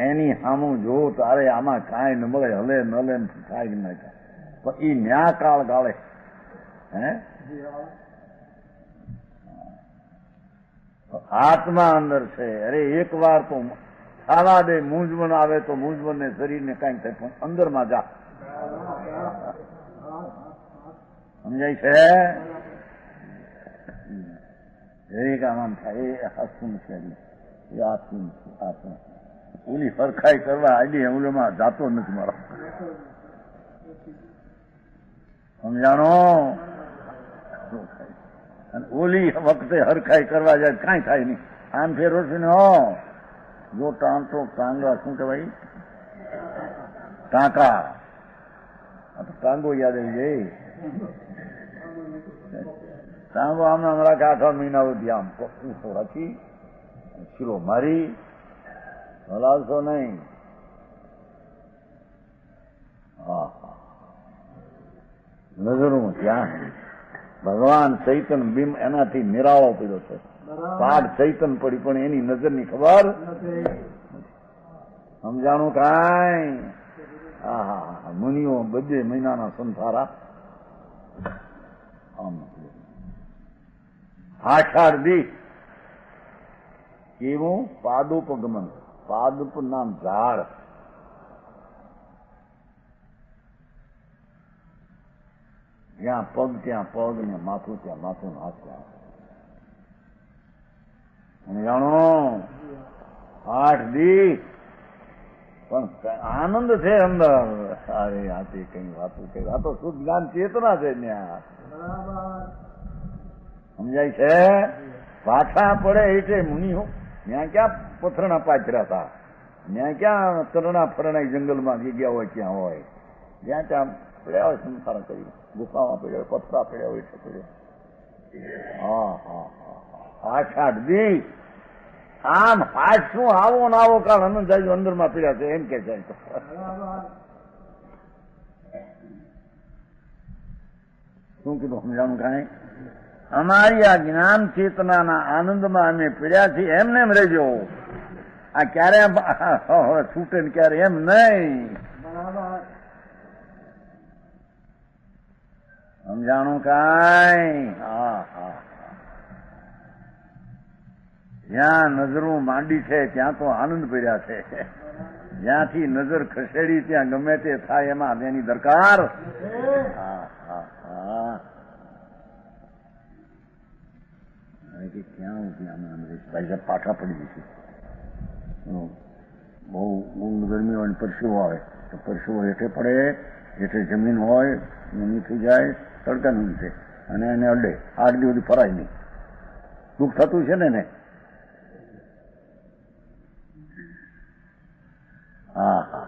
એની સામું જો તારે આમાં કાંઈ ન મળે, હલે ન લે થાય ન થાય, પણ એ ન્યા કાળ ગાળે. હે આત્મા અંદર છે. અરે એક વાર તો ખાવા દે, મૂંઝવણ આવે તો મૂંઝવણને શરીરને કાંઈ થાય, પણ અંદરમાં જા. સમજાય છે? દરેક આમ થાય એ હાસ્તું છે, એ આત્મ આત્મ ઓલી હરખાઈ કરવા આડી ઓલામાં જાતો નથી મારો. સમજાણો? અને ઓલી વખતે હરખાઈ કરવા જાય કાંઈ થાય નહીં. આમ ફેરો છે ને જો ટાંકો ટાંગા શું કહેવાય ટાંકા, ટાંગો યાદ આવી જાય. ટાંગો આમ રાખે 8 મહિના સુધી આમ ઊંચો રાખી શીરો મારી હલાવશો નહીં. હા નજરું ત્યાં ભગવાન ચૈતન બિંબ એનાથી નિરાળો પડ્યો છે. પાઠ ચૈતન પડી પણ એની નજરની ખબર. સમજાણું કાંઈ? હા મુનિઓ 2 મહિનાના સંસારા આમ આષાઢ કેવું પાદુપગમન, પાદુપ નામ ઝાડ, જ્યાં પગ ત્યાં પગ ને માથું ત્યાં માથું, હાથ ત્યાં. અને જાણો 8 દી પણ આનંદ છે અંદર. અરે આથી કઈ વાતું કઈ આ તો શુદ્ધ જ્ઞાન ચેતના છે ત્યાં. સમજાય છે? પાછા પડે એટલે મુનિઓ ત્યાં ક્યાં પથરણા પાથર્યા હતા, ત્યાં ક્યાં તરણા ફરણા જંગલમાં ગયા હોય ક્યાં હોય, જ્યાં ત્યાં પડ્યા હોય સંસાર કરી ગુફામાં પડ્યા હોય, પથરા પડ્યા હોય છે પડ્યા. હા હા હા આઠ દી આમ હાથ શું આવો ને આવો કાળ અનંતભાઈ અંદરમાં પીડ્યા છે એમ કે છે. શું કીધું સમજાણું કાંઈ? અમારી આ જ્ઞાન ચેતનાના આનંદમાં અમે પીડ્યા છીએ એમને એમ રહેજો. આ ક્યારે છૂટે ને ક્યારે એમ નહીં. સમજાણું કાંઈ? હા હા. જ્યાં નજરો માંડી છે ત્યાં તો આનંદ પડ્યા છે. જ્યાંથી નજર ખસેડી ત્યાં ગમે તે થાય એમાં એની દરકાર. હા હા હા. ક્યાં ભાઈ પાછા પડી જશે. બહુ ગરમી હોય પરસેવો આવે તો પરસેવો હેઠે પડે, હેઠે જમીન હોય નીચે જાય તડકાનું નીચે અને એને અડે 8 દિવસ સુધી ફરાય નહીં. દુઃખ થતું છે ને. હા હા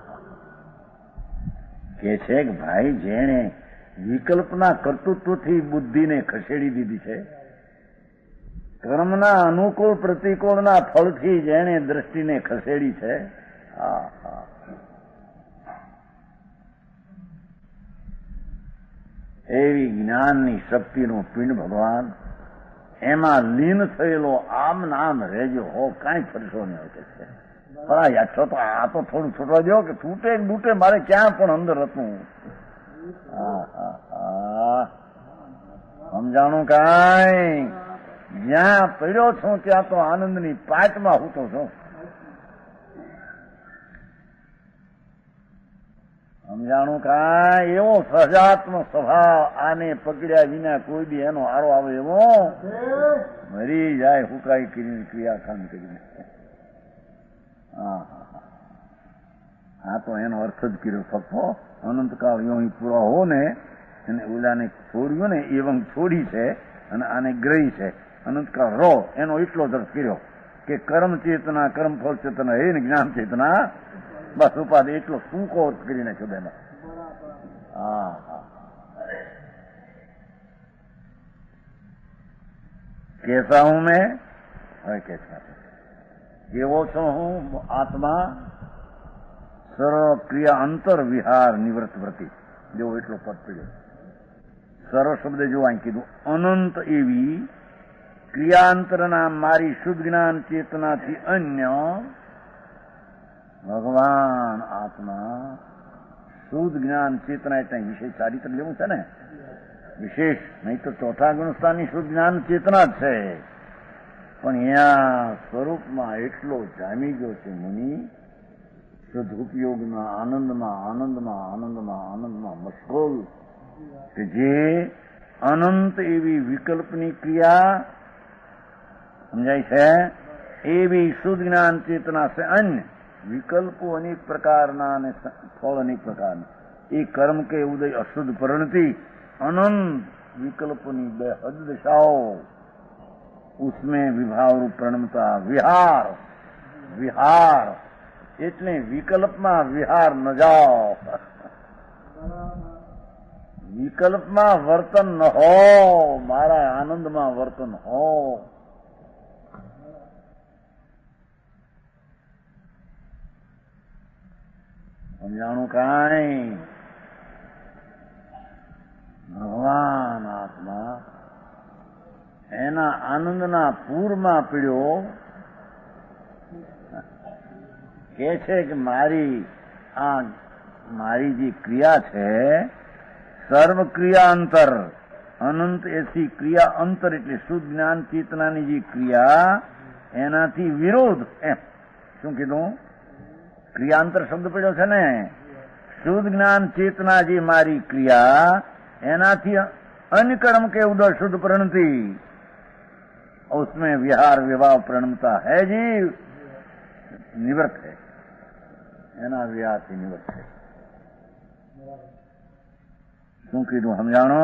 કે છે કે ભાઈ જેણે વિકલ્પના કર્તૃત્વથી બુદ્ધિને ખસેડી દીધી છે, કર્મના અનુકૂળ પ્રતિકૂળના ફળથી જેણે દ્રષ્ટિને ખસેડી છે, હા હા એવી જ્ઞાનની શક્તિનો પિંડ ભગવાન એમાં લીન થયેલો આમ નામ રહેજો હો, કાંઈ ફરશો નહીં હોય કે છે. યાઠો તો આ તો થોડું છૂટવા દો કે છૂટે બૂટે મારે ક્યાં પણ અંદર હતું. હા હા હા. સમજાણું કાંઈ? જ્યાં પડ્યો છું ત્યાં તો આનંદની પાટમાં હૂતો છું. સમજાણું કાંઈ? એવો સહજાત્મ સ્વભાવ આને પકડ્યા વિના કોઈ દી એનો આરો આવે એવો મરી જાય હુકાઈ કરીને ક્રિયાકાંડ કરીને. હા તો એનો અર્થ જ કર્યો ફક્ત અનંતકાળ યો પૂરો હો ને એને ઓલાને છોડ્યું ને એવં છોડી છે અને આને ગ્રહી છે. અનંતકાળ રો એનો એટલો જ અર્થ કર્યો કે કર્મ ચેતના કર્મ ફળ ચેતના એ ને જ્ઞાન ચેતના બસ ઉપાધિ એટલો ટૂંકો અર્થ કરીને છે બેનો. હા હા. કેસા હું મેં હવે કેસા કેવો છું હું આત્મા સર્વ ક્રિયા અંતર વિહાર નિવૃત્ત વ્રતિ જેવો એટલો પદ પડ્યો. સર્વ શબ્દ જો અહીં કીધું અનંત એવી ક્રિયાંતરના મારી શુદ્ધ જ્ઞાન ચેતનાથી અન્ય ભગવાન આત્મા શુદ્ધ જ્ઞાન ચેતના એટલે વિશેષ ચારિત્ર લેવું છે ને, વિશેષ નહીં તો ચોથા ગુણસ્થાનની શુદ્ધ જ્ઞાન ચેતના જ છે. પણ અહીંયા સ્વરૂપમાં એટલો જામી ગયો છે મુનિ, શુદ્ધ ઉપયોગના આનંદમાં આનંદમાં આનંદમાં આનંદમાં મશગુલ કે જે અનંત એવી વિકલ્પની ક્રિયા સમજાય છે એવી શુદ્ધ જ્ઞાન ચેતના છે. અન્ય વિકલ્પો અનેક પ્રકારના અને ફળ અનેક પ્રકારના એ કર્મ કે ઉદય અશુદ્ધ પરિણતિ અનંત વિકલ્પોની બે હદ દશાઓ उसमें विभाव रूप प्रणमता विहार विहार એટલે વિકલ્પમાં વિહાર ન જાઓ. વિકલ્પમાં વર્તન ન હો, મારા આનંદમાં વર્તન હો. સમજાણું કાંઈ? ભગવાન આત્મા એના આનંદના પૂરમાં પીડ્યો કે છે કે મારી જે ક્રિયા છે સર્વ ક્રિયા અંતર અનંત એસી ક્રિયા અંતર એટલે શુદ્ધ જ્ઞાન ચેતનાની જે ક્રિયા એનાથી વિરોધ. એમ શું કીધું? ક્રિયાંતર શબ્દ પડ્યો છે ને. શુદ્ધ જ્ઞાન ચેતના જે મારી ક્રિયા એનાથી अन्य कर्म के उधर शुद्ध प्रणति उसमें विहार विवाह प्रणमता है जी निवृत्त है. એના વિહારથી નિવૃત્ત છે. શું કીધું સમજાણો?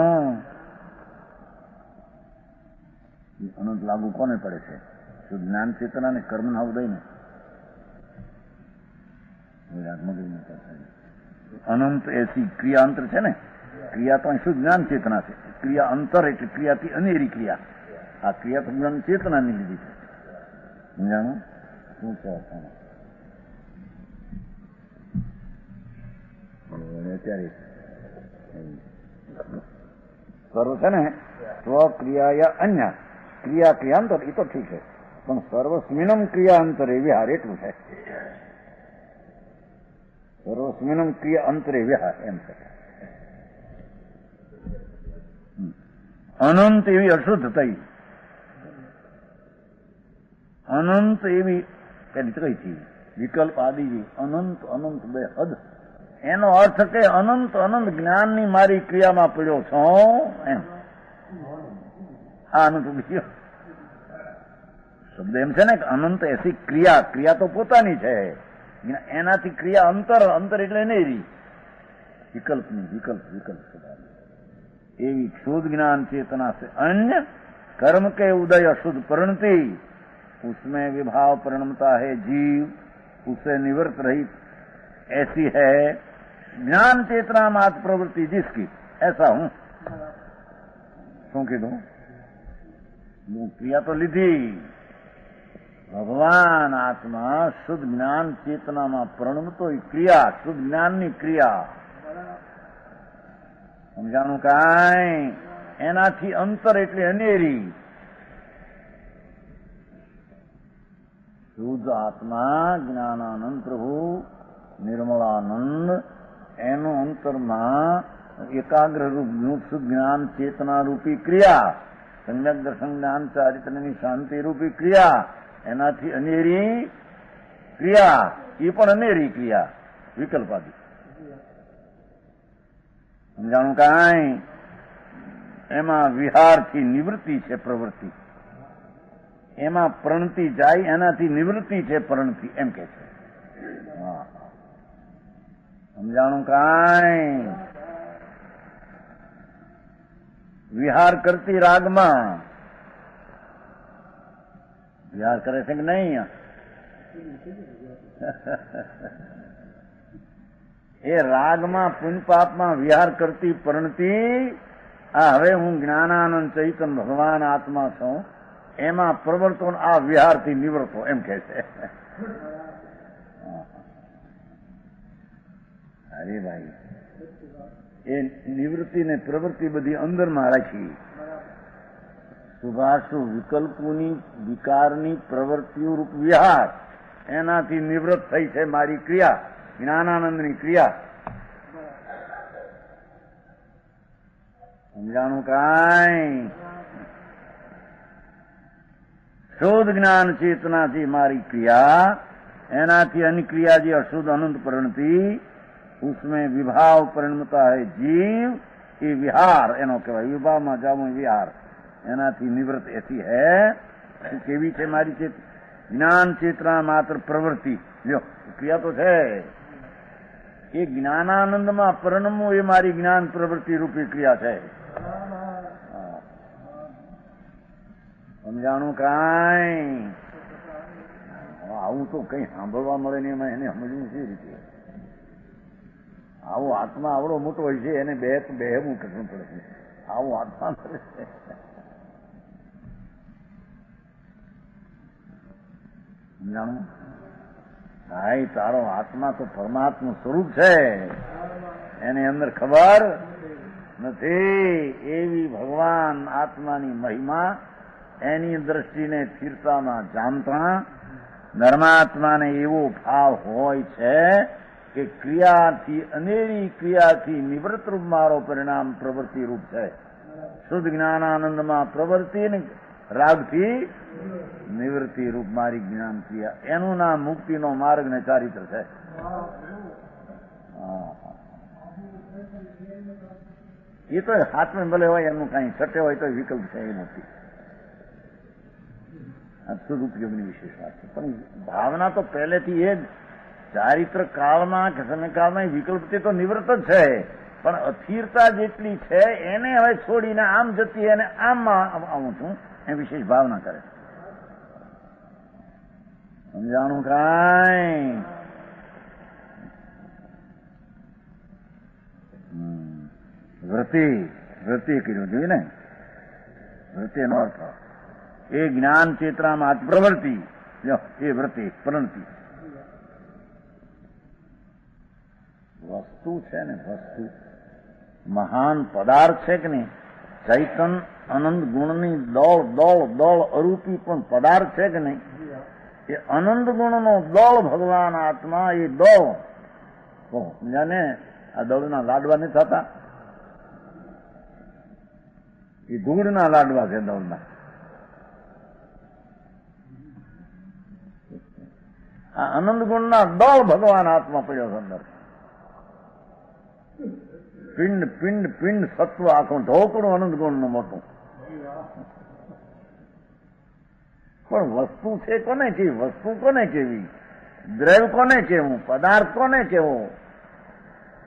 અનંત લાગુ કોને પડે છે? શુદ્ધ જ્ઞાન ચેતના ને કર્મ ના ઉદય ને અનંત એસી ક્રિયા અંતર છે ને. ક્રિયા તો અહીં શુદ્ધ જ્ઞાન ચેતના છે. ક્રિયા અંતર એટલે ક્રિયાથી અનેરી ક્રિયા આ ક્રિયા તો જ્ઞાન ચેતનાની લીધી છે. સમજાણું? શું કહો અત્યારે સર્વ છે ને સ્વક્રિયા અન્ય ક્રિયા ક્રિયાંતર એ તો ઠીક છે, પણ સર્વસ્મિનમ ક્રિયાંતરે વિહાર એટલું છે. સર્વસ્મિનમ ક્રિયા અંતરે વિહાર એમ છે. અનંત એવી અશુદ્ધતા, અનંત એવી પેલી કઈ થી વિકલ્પ આદિ અનંત અનંત બે હદ, એનો અર્થ કે અનંત અનંત જ્ઞાનની મારી ક્રિયામાં પડ્યો છો એમ. આ અનંત બીજો શબ્દ એમ છે ને કે અનંત એસી ક્રિયા, ક્રિયા તો પોતાની છે, એનાથી ક્રિયા અંતર, અંતર એટલે નહીં વિકલ્પની, વિકલ્પ વિકલ્પ એવી शुद्ध ज्ञान चेतना से अन्य कर्म के उदय अशुद्ध परिणति, उसमें विभाव परिणमता है जीव, उससे निवृत्त रहित ऐसी है ज्ञान चेतना मात्र प्रवृत्ति जिसकी. ऐसा हूं શું કીધું? ક્રિયા તો લીધી. ભગવાન આત્મા શુદ્ધ જ્ઞાન ચેતનામાં પરિણમતો ક્રિયા, શુદ્ધ જ્ઞાનની ક્રિયા. સમજાણું? કાંઈ એનાથી અંતર એટલે અનેરી. શુદ્ધ આત્મા જ્ઞાનાનંદ પ્રભુ નિર્મળાનંદ, એનું અંતરમાં એકાગ્ર રૂપ શુદ્ધ જ્ઞાન ચેતના રૂપી ક્રિયા, સમ્યક દર્શન જ્ઞાન ચારિત્રની શાંતિ રૂપી ક્રિયા, એનાથી અનેરી ક્રિયા, એ પણ અનેરી ક્રિયા વિકલ્પાદી. સમજાણું? કાંઈ એમાં વિહારથી નિવૃત્તિ છે પ્રવૃત્તિ, એમાં પ્રણતિ જાય, એનાથી નિવૃત્તિ છે પ્રણતિ, એમ કે છે. સમજાણું? કાંઈ વિહાર કરતી રાગમાં વિહાર કરે છે કે નહીં? એ રાગમાં પુણ્યપાપમાં વિહાર કરતી પરણતિ, આ હવે હું જ્ઞાનાનંદ ચૈતન્ય ભગવાન આત્મા છું, એમાં પ્રવર્તો આ વિહારથી નિવૃત્તો, એમ કે છે. અરે ભાઈ, એ નિવૃત્તિ ને પ્રવૃત્તિ બધી અંદરમાં રાખી. શુભાશુ વિકલ્પોની વિકારની પ્રવૃત્તિઓ રૂપ વિહાર, એનાથી નિવૃત્ત થઈ છે મારી ક્રિયા, જ્ઞાનાનંદની ક્રિયા. સમજાણું? કાંઈ શુદ્ધ જ્ઞાન ચેતનાથી મારી ક્રિયા, એનાથી અનિક્રિયા જે અશુદ્ધ અનંત પરિણતિ, उसमें विभाव परिणमता है जीव, ये विहार एनो कहेवाय. विभावમાં જાવું વિહાર, એનાથી નિવૃત્ત એથી હે. કેવી છે મારી જ્ઞાન ચેતના માત્ર પ્રવૃત્તિ? લ્યો, ક્રિયા તો છે. એ જ્ઞાનાનંદમાં પરિણમવું એ મારી જ્ઞાન પ્રવૃત્તિ રૂપી ક્રિયા છે. સમજાણું? કાંઈ આવું તો કઈ સાંભળવા મળે ને એમાં એને સમજવું છે રીતે. આવો આત્મા આવડો મોટો હોય છે, એને બેહવું કરવું પડે છે. આવો આત્મા કરે છે. સમજાણું? ભાઈ, તારો આત્મા તો પરમાત્મા સ્વરૂપ છે, એની અંદર ખબર નથી. એવી ભગવાન આત્માની મહિમા એની દ્રષ્ટિને સ્થિરતામાં જાણતા ધર્માત્માને એવો ભાવ હોય છે કે ક્રિયાથી અનેરી ક્રિયાથી નિવૃત્ત રૂપ મારો પરિણામ પ્રવૃત્તિ રૂપ છે. શુદ્ધ જ્ઞાનાનંદમાં પ્રવૃત્તિ ને રાગથી નિવૃત્તિ રૂપ મારી જ્ઞાન ક્રિયા, એનું નામ મુક્તિનો માર્ગ ને ચારિત્ર છે. એ તો હાથમાં ભલે હોય, એનું કઈ છટે હોય તો વિકલ્પ છે એ નથી. શુદ્ધ ઉપયોગની વિશેષ વાત છે. પણ ભાવના તો પહેલેથી એ જ ચારિત્ર કાળમાં કે સમયકાળમાં વિકલ્પથી તો નિવૃત્ત જ છે, પણ અસ્થિરતા જેટલી છે એને હવે છોડીને આમ જતી અને આમમાં આવું છું એ વિશેષ ભાવના કરે. સમજાણું? કાંઈ વૃત્તિ કર્યું જોયું ને? વૃત્તિનો અર્થ એ જ્ઞાન ચેતનામાં પ્રવૃત્તિ, એ વૃત્તિ પ્રણતિ. વસ્તુ છે ને, વસ્તુ મહાન પદાર્થ છે કે નહીં? ચૈતન અનંત ગુણની દોળ દોળ દોળ અરૂપી પણ પદાર્થ છે કે નહીં? એ અનંત ગુણનો દોળ ભગવાન આત્મા, એ દોળ જાને આ દોળના લાડવા નથી થતા, એ ધૂળના લાડવા છે દોળના. આ અનંત ગુણના દોળ ભગવાન આત્મા પડ્યો છે અંદર. પિંડ પિંડ પિંડ સત્વ આખું ઢોકળું અનંત ગુણનું મોટું. પણ વસ્તુ છે કોને કેવી? વસ્તુ કોને કેવી? દ્રવ્ય કોને કેવું? પદાર્થ કોને કેવો?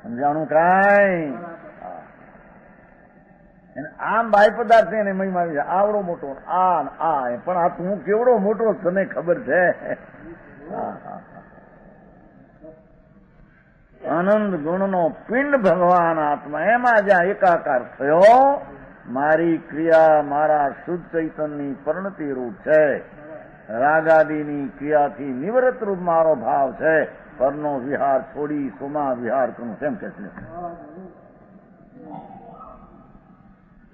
સમજાણું કાંઈ? આમ બાહ્ય પદાર્થ છે એને મહિમા આવી જાય, આવડો મોટો આ પણ આ તું કેવડો મોટો તને ખબર છે? આનંદ ગુણનો પિંડ ભગવાન આત્મા, એમાં જ્યાં એકાકાર થયો, મારી ક્રિયા મારા શુદ્ધ ચૈતનની પરિણતિ રૂપ છે. રાગાદીની ક્રિયાથી નિવૃત્ત રૂપ મારો ભાવ છે. પરનો વિહાર છોડી સોમા વિહાર કરું, કેમ કે છે?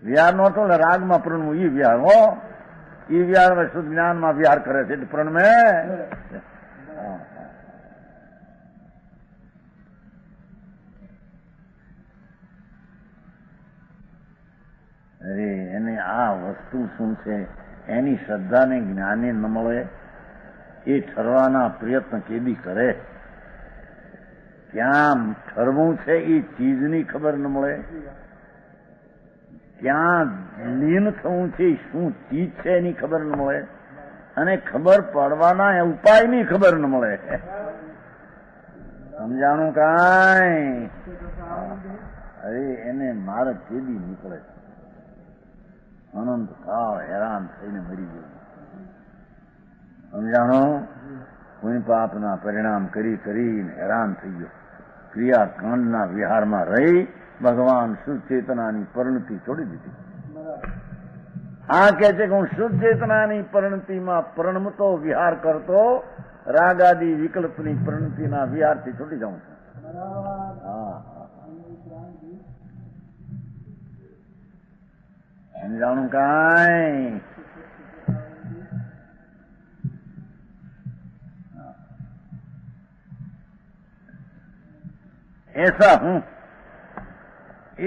વિહાર નો હતો રાગમાં પ્રણવું, ઈ વિહાર હો, ઈ વિહાર શુદ્ધ જ્ઞાનમાં વિહાર કરે છે એટલે પ્રણમે. અરે એને આ વસ્તુ શું છે એની શ્રદ્ધાને જ્ઞાને ન મળે, એ ઠરવાના પ્રયત્ન કેદી કરે? ક્યાં ઠરવું છે એ ચીજની ખબર ન મળે, ક્યાં લીન થવું છે શું ચીજ છે એની ખબર ન મળે, અને ખબર પડવાના ઉપાયની ખબર ન મળે. સમજાણું કાંઈ? અરે એને માર્ગ કેદી નીકળે? અનંત કાળ હેરાન થઈને મરી ગયું. સમજાણો? પુણ્ય પાપના પરિણામ કરી કરીને હેરાન થઈ ગયો. ક્રિયાકાંડના વિહારમાં રહી ભગવાન શુદ્ધ ચેતનાની પરિણતિ છોડી દીધી. આ કહે છે કે હું શુદ્ધ ચેતનાની પરિણતિમાં પ્રણમતો વિહાર કરતો, રાગાદી વિકલ્પની પરિણતિના વિહારથી છૂટી જાઉં છું. સમજાણું કાંઈ? એસા હું,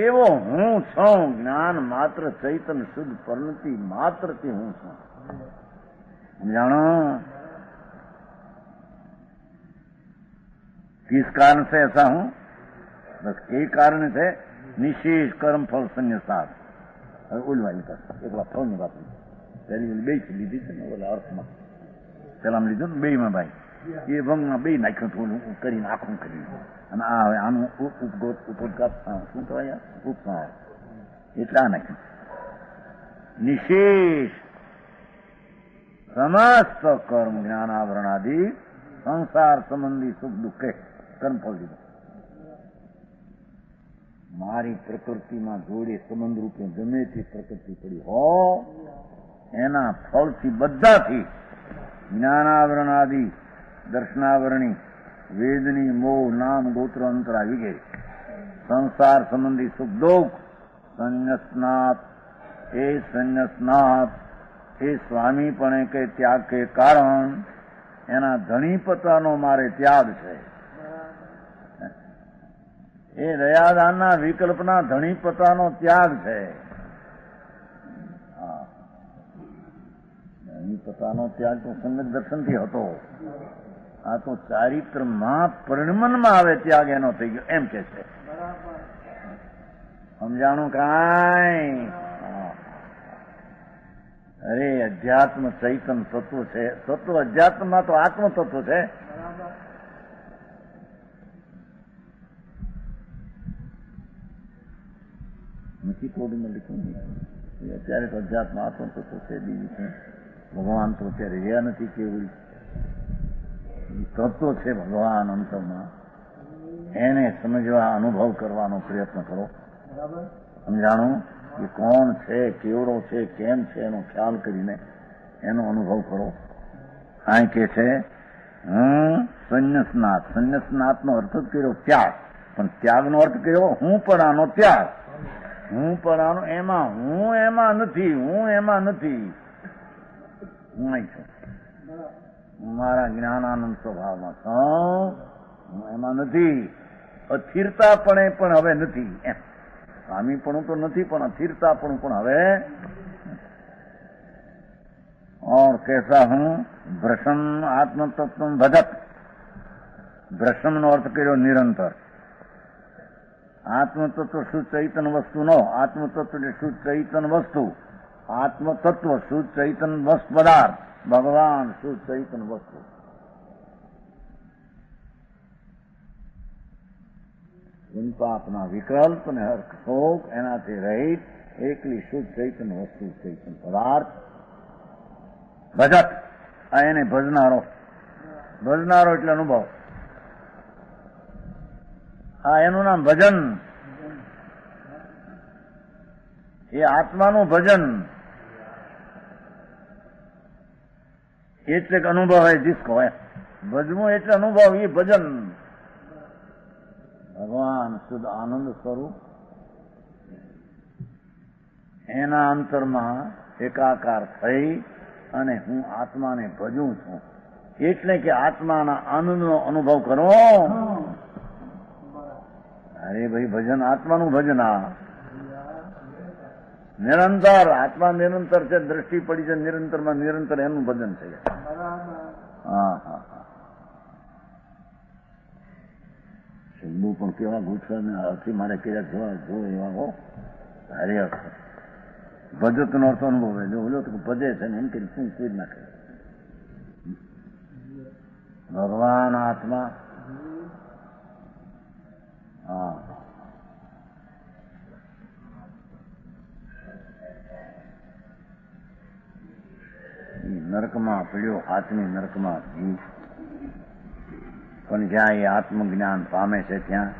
એવો હું છું. જ્ઞાન માત્ર ચૈતન શુદ્ધ પરિણતિ માત્રથી હું છું. સમજાણો? किस कारण से ऐसा हूं? बस एक कारण से निशेष कर्म फल संन्यासात. હવે ઓલવાની પાસે એકલા ફળની વાત પેલી બે લીધી છે ને ઓલા અર્થમાં, પેલા લીધું ને બેમાં ભાઈ, એ ભંગમાં બે નાખ્યું થોડું કરીને આખું કર્યું, અને આ હવે આનું ઉપોદઘાત શું કહેવાય ઉપકાર, એટલે આ નાખ્યું. નિશેષ સમસ્ત કર્મ જ્ઞાનાવરણાદિ સંસાર સંબંધી સુખ દુઃખે કર્મફળ દીધું. મારી પ્રકૃતિમાં જોડે સંબંધ રૂપે ગમે તે પ્રકૃતિ પડી હો, એના ફળથી બધાથી જ્ઞાનાવરણાદિ દર્શનાવરણી વેદની મોહ નામ ગોત્ર અંતરા વિગેરે સંસાર સંબંધી સુખ દુઃખ સંન્યસનાથ, એ સંન્યસનાથ એ સ્વામીપણે કે ત્યાગ કે કારણ એના ધણીપતાનો મારે ત્યાગ છે. એ દયાદાનના વિકલ્પના ધણીપતાનો ત્યાગ છે. ધણીપતાનો ત્યાગ તો સંગત દર્શનથી હતો, આ તો ચારિત્રમાં પરિણમનમાં આવે ત્યાગ એનો થઈ ગયો, એમ કે છે. સમજાણું કાંઈ? અરે અધ્યાત્મ ચૈતન તત્વ છે. તત્વ અધ્યાત્મમાં તો આત્મ તત્વ છે. નથી કોડીમાં લીધું અત્યારે તો અધ્યાત્મ આત્મ તત્વ છે. બીજું છે ભગવાન તો અત્યારે રહ્યા નથી, કેવું તત્વ છે ભગવાન અંતમાં, એને સમજવા અનુભવ કરવાનો પ્રયત્ન કરો. સમજાણું? એ કોણ છે, કેવડો છે, કેમ છે એનો ખ્યાલ કરીને એનો અનુભવ કરો. અહીં કે છે સંન્યાસનાથ. સંન્યાસનાથનો અર્થ જ કર્યો ત્યાગ, પણ ત્યાગનો અર્થ કર્યો હું પણ આનો ત્યાગ. હું પણ આનો હું એમાં નથી, હું એમાં નથી, હું અહીં છું, હું મારા જ્ઞાનાનંદ સ્વભાવમાં છું, હું એમાં નથી. અસ્થિરતાપણે પણ હવે નથી એમ. સ્વામીપણું તો નથી, પણ અસ્થિરતાપણું પણ હવે. और कैसा हूं भ्रषण आत्म तत्व भजत. ભ્રષણ નો અર્થ કર્યો નિરંતર. આત્મતત્વ શુદ્ધ ચૈતન વસ્તુ નો. આત્મતત્વ એટલે શુદ્ધ ચૈતન વસ્તુ. આત્મતત્વ શુદ્ધ ચૈતન વસ્તુ પદાર્થ. ભગવાન શુદ્ધ ચૈતન વસ્તુ. પાપના વિકલ્પ ને હર્ષ શોક એનાથી રહિત એકલી શુદ્ધ ચૈતન વસ્તુ, ચૈતન પદાર્થ. ભજત આ એને ભજનારો. ભજનારો એટલે અનુભવ. આ એનું નામ ભજન. એ આત્માનું ભજન એટલે અનુભવ હે જીસકો હે. ભજવું એટલે અનુભવ, એ ભજન. ભગવાન શુદ્ધ આનંદ સ્વરૂપ એના અંતરમાં એકાકાર થઈ અને હું આત્માને ભજું છું. એટલે કે આત્માના આનંદનો અનુભવ કરો. અરે ભાઈ ભજન આત્માનું ભજન. આ નિરંતર આત્મા નિરંતર છે. દ્રષ્ટિ પડી છે નિરંતરમાં, નિરંતર એનું ભજન છે. હા હા હા. શબ્દો પણ કેવા ગુસ્સા અર્થી મારે કર્યા જોવા જો એવા હો. સારી અર્થ ભજત નો અર્થ અનુભવ જો ઓલો તો ભજે છે ને એમ કે શું કોઈ નાખે. ભગવાન આત્મા. હા નરકમાં પડ્યો, હાથની નરકમાં જીવ. પણ જ્યાં એ આત્મજ્ઞાન પામે છે ત્યાં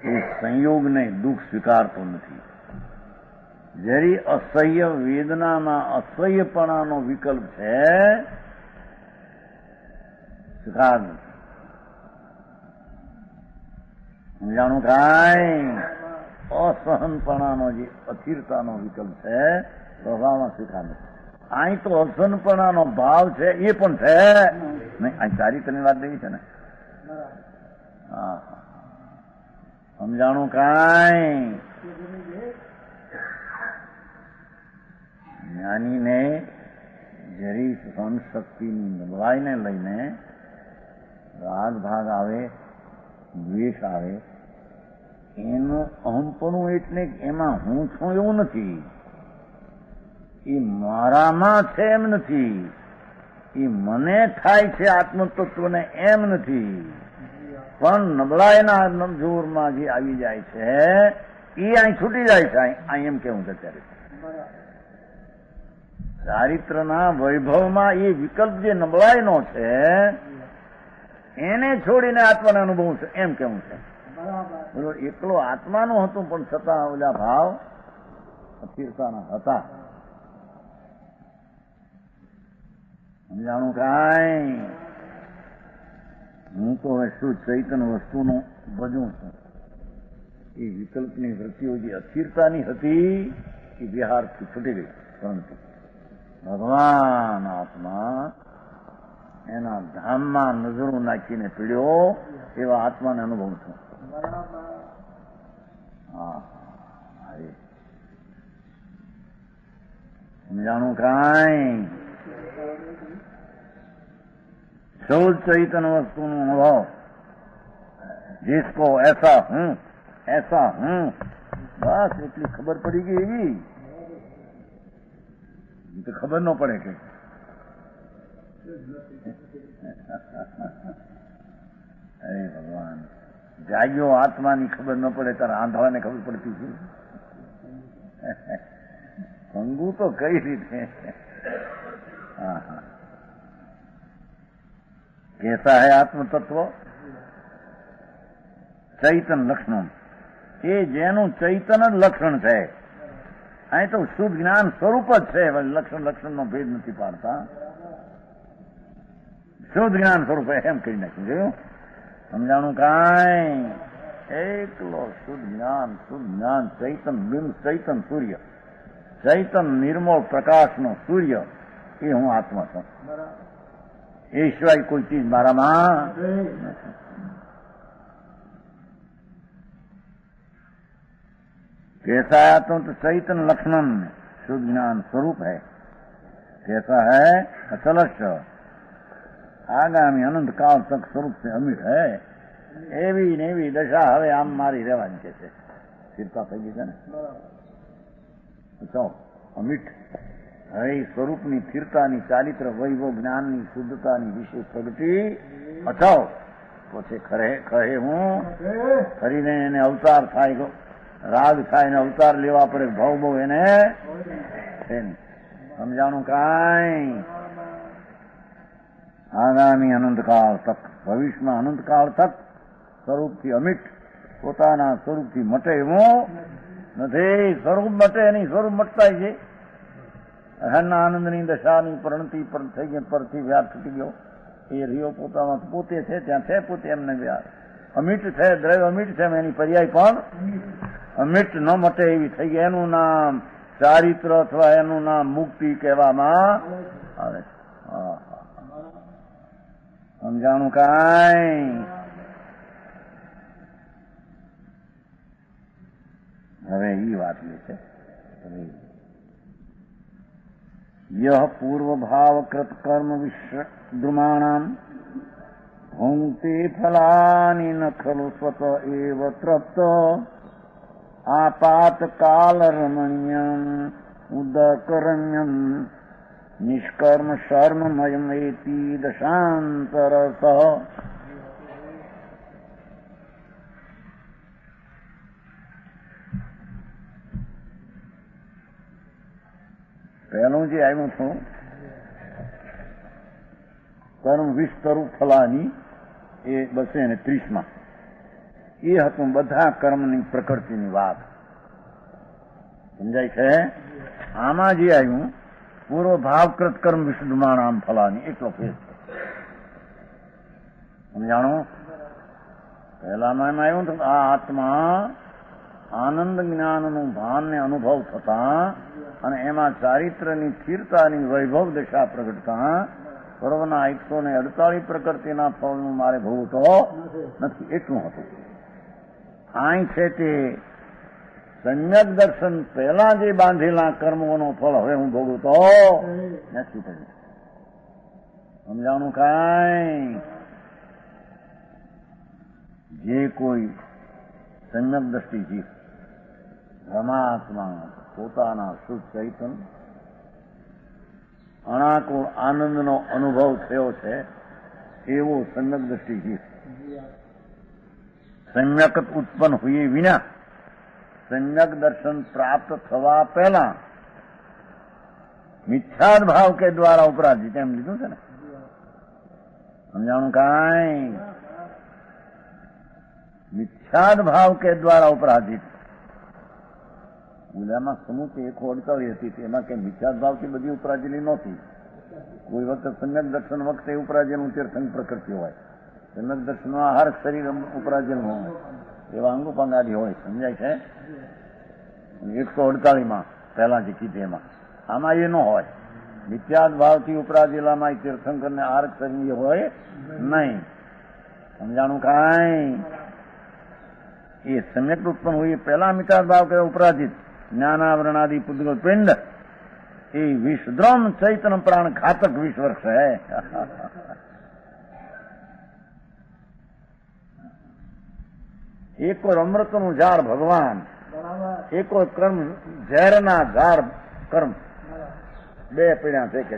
એ સંયોગને દુઃખ સ્વીકારતો નથી. જરી અસહ્ય વેદનામાં અસહ્યપણાનો વિકલ્પ છે, સ્વીકાર નથી. સમજાણું કાંઈ? અસહનપણાનો જે અસ્થિરતાનો વિકલ્પ છે સ્વભાવમાં સ્વીકાર નથી. અહીં તો અસહનપણાનો ભાવ છે એ પણ છે નહીં. અહીં ચારિત્રની વાત નહીં છે ને. હા સમજાણું કાંઈ? જ્ઞાનીને જરી સહનશક્તિની નબળાઈને લઈને રાગ ભાગ આવે, દ્વેષ આવે, એનું અહમપણું એટલે એમાં હું છું એવું નથી. એ મારામાં છે એમ નથી. એ મને થાય છે આત્મતત્વને એમ નથી. પણ નબળાઈના જોરમાં જે આવી જાય છે એ અહીં છૂટી જાય છે. અહીં એમ કેવું છે અત્યારે ચારિત્રના વૈભવમાં એ વિકલ્પ જે નબળાઈનો છે એને છોડીને આત્માને અનુભવ છે એમ કેવું છે. બોલો એકલો આત્માનું હતું પણ છતાં ઓલા ભાવ અસ્થિરતાના હતા. સમજાણું કાંઈ? હું તો હવે શું ચૈતન વસ્તુનું ભજું છું. એ વિકલ્પની વૃત્તિઓ જે અસ્થિરતાની હતી એ વિહારથી છૂટી ગઈ. પરંતુ ભગવાન આત્મા એના ધામમાં નજરો નાખીને પીડ્યો એવા આત્માને અનુભવ છું. હા સમજાણું કાંઈ? शुद्ध चैतन वस्तु अनुभव जिसको ऐसा हूं बस એટલી ખબર પડી ગઈ. તો ખબર ન પડે કે અરે ભગવાન જાગ્યો આત્માની ખબર ન પડે તારે આંધળાને ખબર પડતી છે. ભંગુ તો કઈ રીતે. હા હા कैसा है आत्म तत्व? चैतन लक्षण. એ જેનું ચૈતન જ લક્ષણ છે અહીં તો શુદ્ધ જ્ઞાન સ્વરૂપ જ છે, લક્ષણનો ભેદ નથી પાડતા. શુદ્ધ જ્ઞાન સ્વરૂપ એમ કહી નાખ્યું. જોયું? સમજાણું કાંઈ? એકલો શુદ્ધ જ્ઞાન, ચૈતન બિંબ, ચૈતન સૂર્ય, ચૈતન નિર્મળ પ્રકાશનો સૂર્ય, એ હું આત્મા છું. એ સિવાય કોઈ ચીજ મારામાં નથી. कैसा है तो चैतन्य लक्षणम शुद्ध ज्ञान स्वरूप है, कैसा है अचलश आगामी अनंत काल तक स्वरूप से अमिट है. એવી ને એવી દશા હવે આમ મારી રહેવાની છે. સ્થિરતા થઈ ગઈ છે ને, અમિટ હવે સ્વરૂપની સ્થિરતાની, ચારિત્ર વૈભવ જ્ઞાનની શુદ્ધતાની વિશેષ પ્રગતિ અચાવ પછી ખરે હું ફરીને એને અવતાર થાય, રાગ થાય ને અવતાર લેવા પડે, ભાવ બહુ એને છે નહીં. સમજાણું કાંઈ? આગામી અનંતકાળ તક, ભવિષ્યમાં અનંતકાળ તક સ્વરૂપથી અમિટ, પોતાના સ્વરૂપથી મટે એવું નથી. સ્વરૂપ મટે નહીં, સ્વરૂપ મટતા છે. અહનના આનંદની દશાની પરણતી પર થઈ ગઈ, પરથી વ્યાર છૂટી ગયો. એ રહ્યો પોતામાં પોતે છે, ત્યાં છે પોતે એમને વ્યાર. અમિટ છે, દ્રવ્ય અમિટ છે, એની પર્યાય પણ અમિટ ન મટે એવી થઈ ગઈ. એનું નામ ચારિત્ર અથવા એનું નામ મુક્તિ કહેવામાં આવે છે. સમજાણું કાંઈ? હવે એ વાત લે છે, યહ પૂર્વ ભાવકૃત કર્મ વિશ્વદ્રુમાણામ ભુંક્તે ફલાની ન ખલુ સ્વત એવ તૃપ્ત આપાત કાલ રમણ્યમ ઉદકરણ્યમ નિષ્કર્મ શર્મમયમ એતિ દશાંતરસ. પહેલું જે આવ્યું છું કર્મ વિસ્તરુ ફલાની, એ 230માં એ હતું બધા કર્મની પ્રકૃતિની વાત. સમજાય છે? આમાં જે આવ્યું પૂર્વ ભાવકૃત કર્મ વિશુદ્ધમાણ આમ ફલાની, એટલો ફેર છે. સમજાણું? પહેલામાં એમ આવ્યું હતું આ આત્મા આનંદ જ્ઞાનનું ભાનને અનુભવ થતા અને એમાં ચારિત્રની સ્થિરતાની વૈભવ દશા પ્રગટતા સર્વના 148 પ્રકૃતિના ફળનું મારે ભોગવતો નથી, એટલું હતું. અહીં છે તે સમ્યક દર્શન પહેલા જે બાંધેલા કર્મોનો ફળ હવે હું ભોગવતો નથી થયું. સમજાણું કાંઈ? જે કોઈ સમ્યક દ્રષ્ટિ જીવ પરમાત્મા પોતાના શુદ્ધ ચૈતન અણાકુળ આનંદનો અનુભવ થયો છે એવો સમ્યક દ્રષ્ટિ જીવ સમ્યક ઉત્પન્ન હુએ વિના સમ્યક દર્શન પ્રાપ્ત થવા પહેલા મિથ્યાદ ભાવ કે દ્વારા ઉપરાધિત એમ લીધું છે ને. સમજાણું કાંઈ? મિથ્યાદ ભાવ કે દ્વારા ઉપરાધિત. એમાં સમૂહ 148 હતી, તેમાં કે મિથ્યાદ ભાવથી બધી ઉપરાજેલી નહોતી. કોઈ વખત સમ્યક દર્શન વખતે ઉપરાજેલું તીર્થંગ પ્રકૃતિ હોય, સમ્યક દર્શનનો આહાર શરીર ઉપરાજેલું હોય, એવા અંગોપાંગાદી હોય. સમજાય છે? 148માં પહેલા જે કીધે એમાં આમાં એ ન હોય. મિથ્યાદ ભાવથી ઉપરાજેલામાં તીર્થંકરને આહાર શરીર હોય નહીં. સમજાણું કાંઈ? એ સમ્યક ઉત્પન્ન હોય પહેલા મિથ્યાદ ભાવ કે ઉપરાજિત જ્ઞાનાવરણાદિ પુદ્ગલ પિંડ એ વિષદ્રમ ચૈતન પ્રાણ ઘાતક વિષવર્ષ હૈ. એક અમૃતનું ઝાડ ભગવાન, એક કર્મ ઝેરના ઝાડ કર્મ, બે પીડ્યા છે કે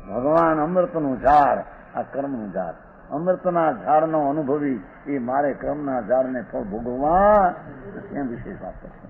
ભગવાન અમૃતનું ઝાડ, આ કર્મનું ઝાડ. અમૃતના ઝાડનો અનુભવી એ મારે કર્મના ઝાડને ફળ ભોગવવા એમ વિશેષ વાત કરશે.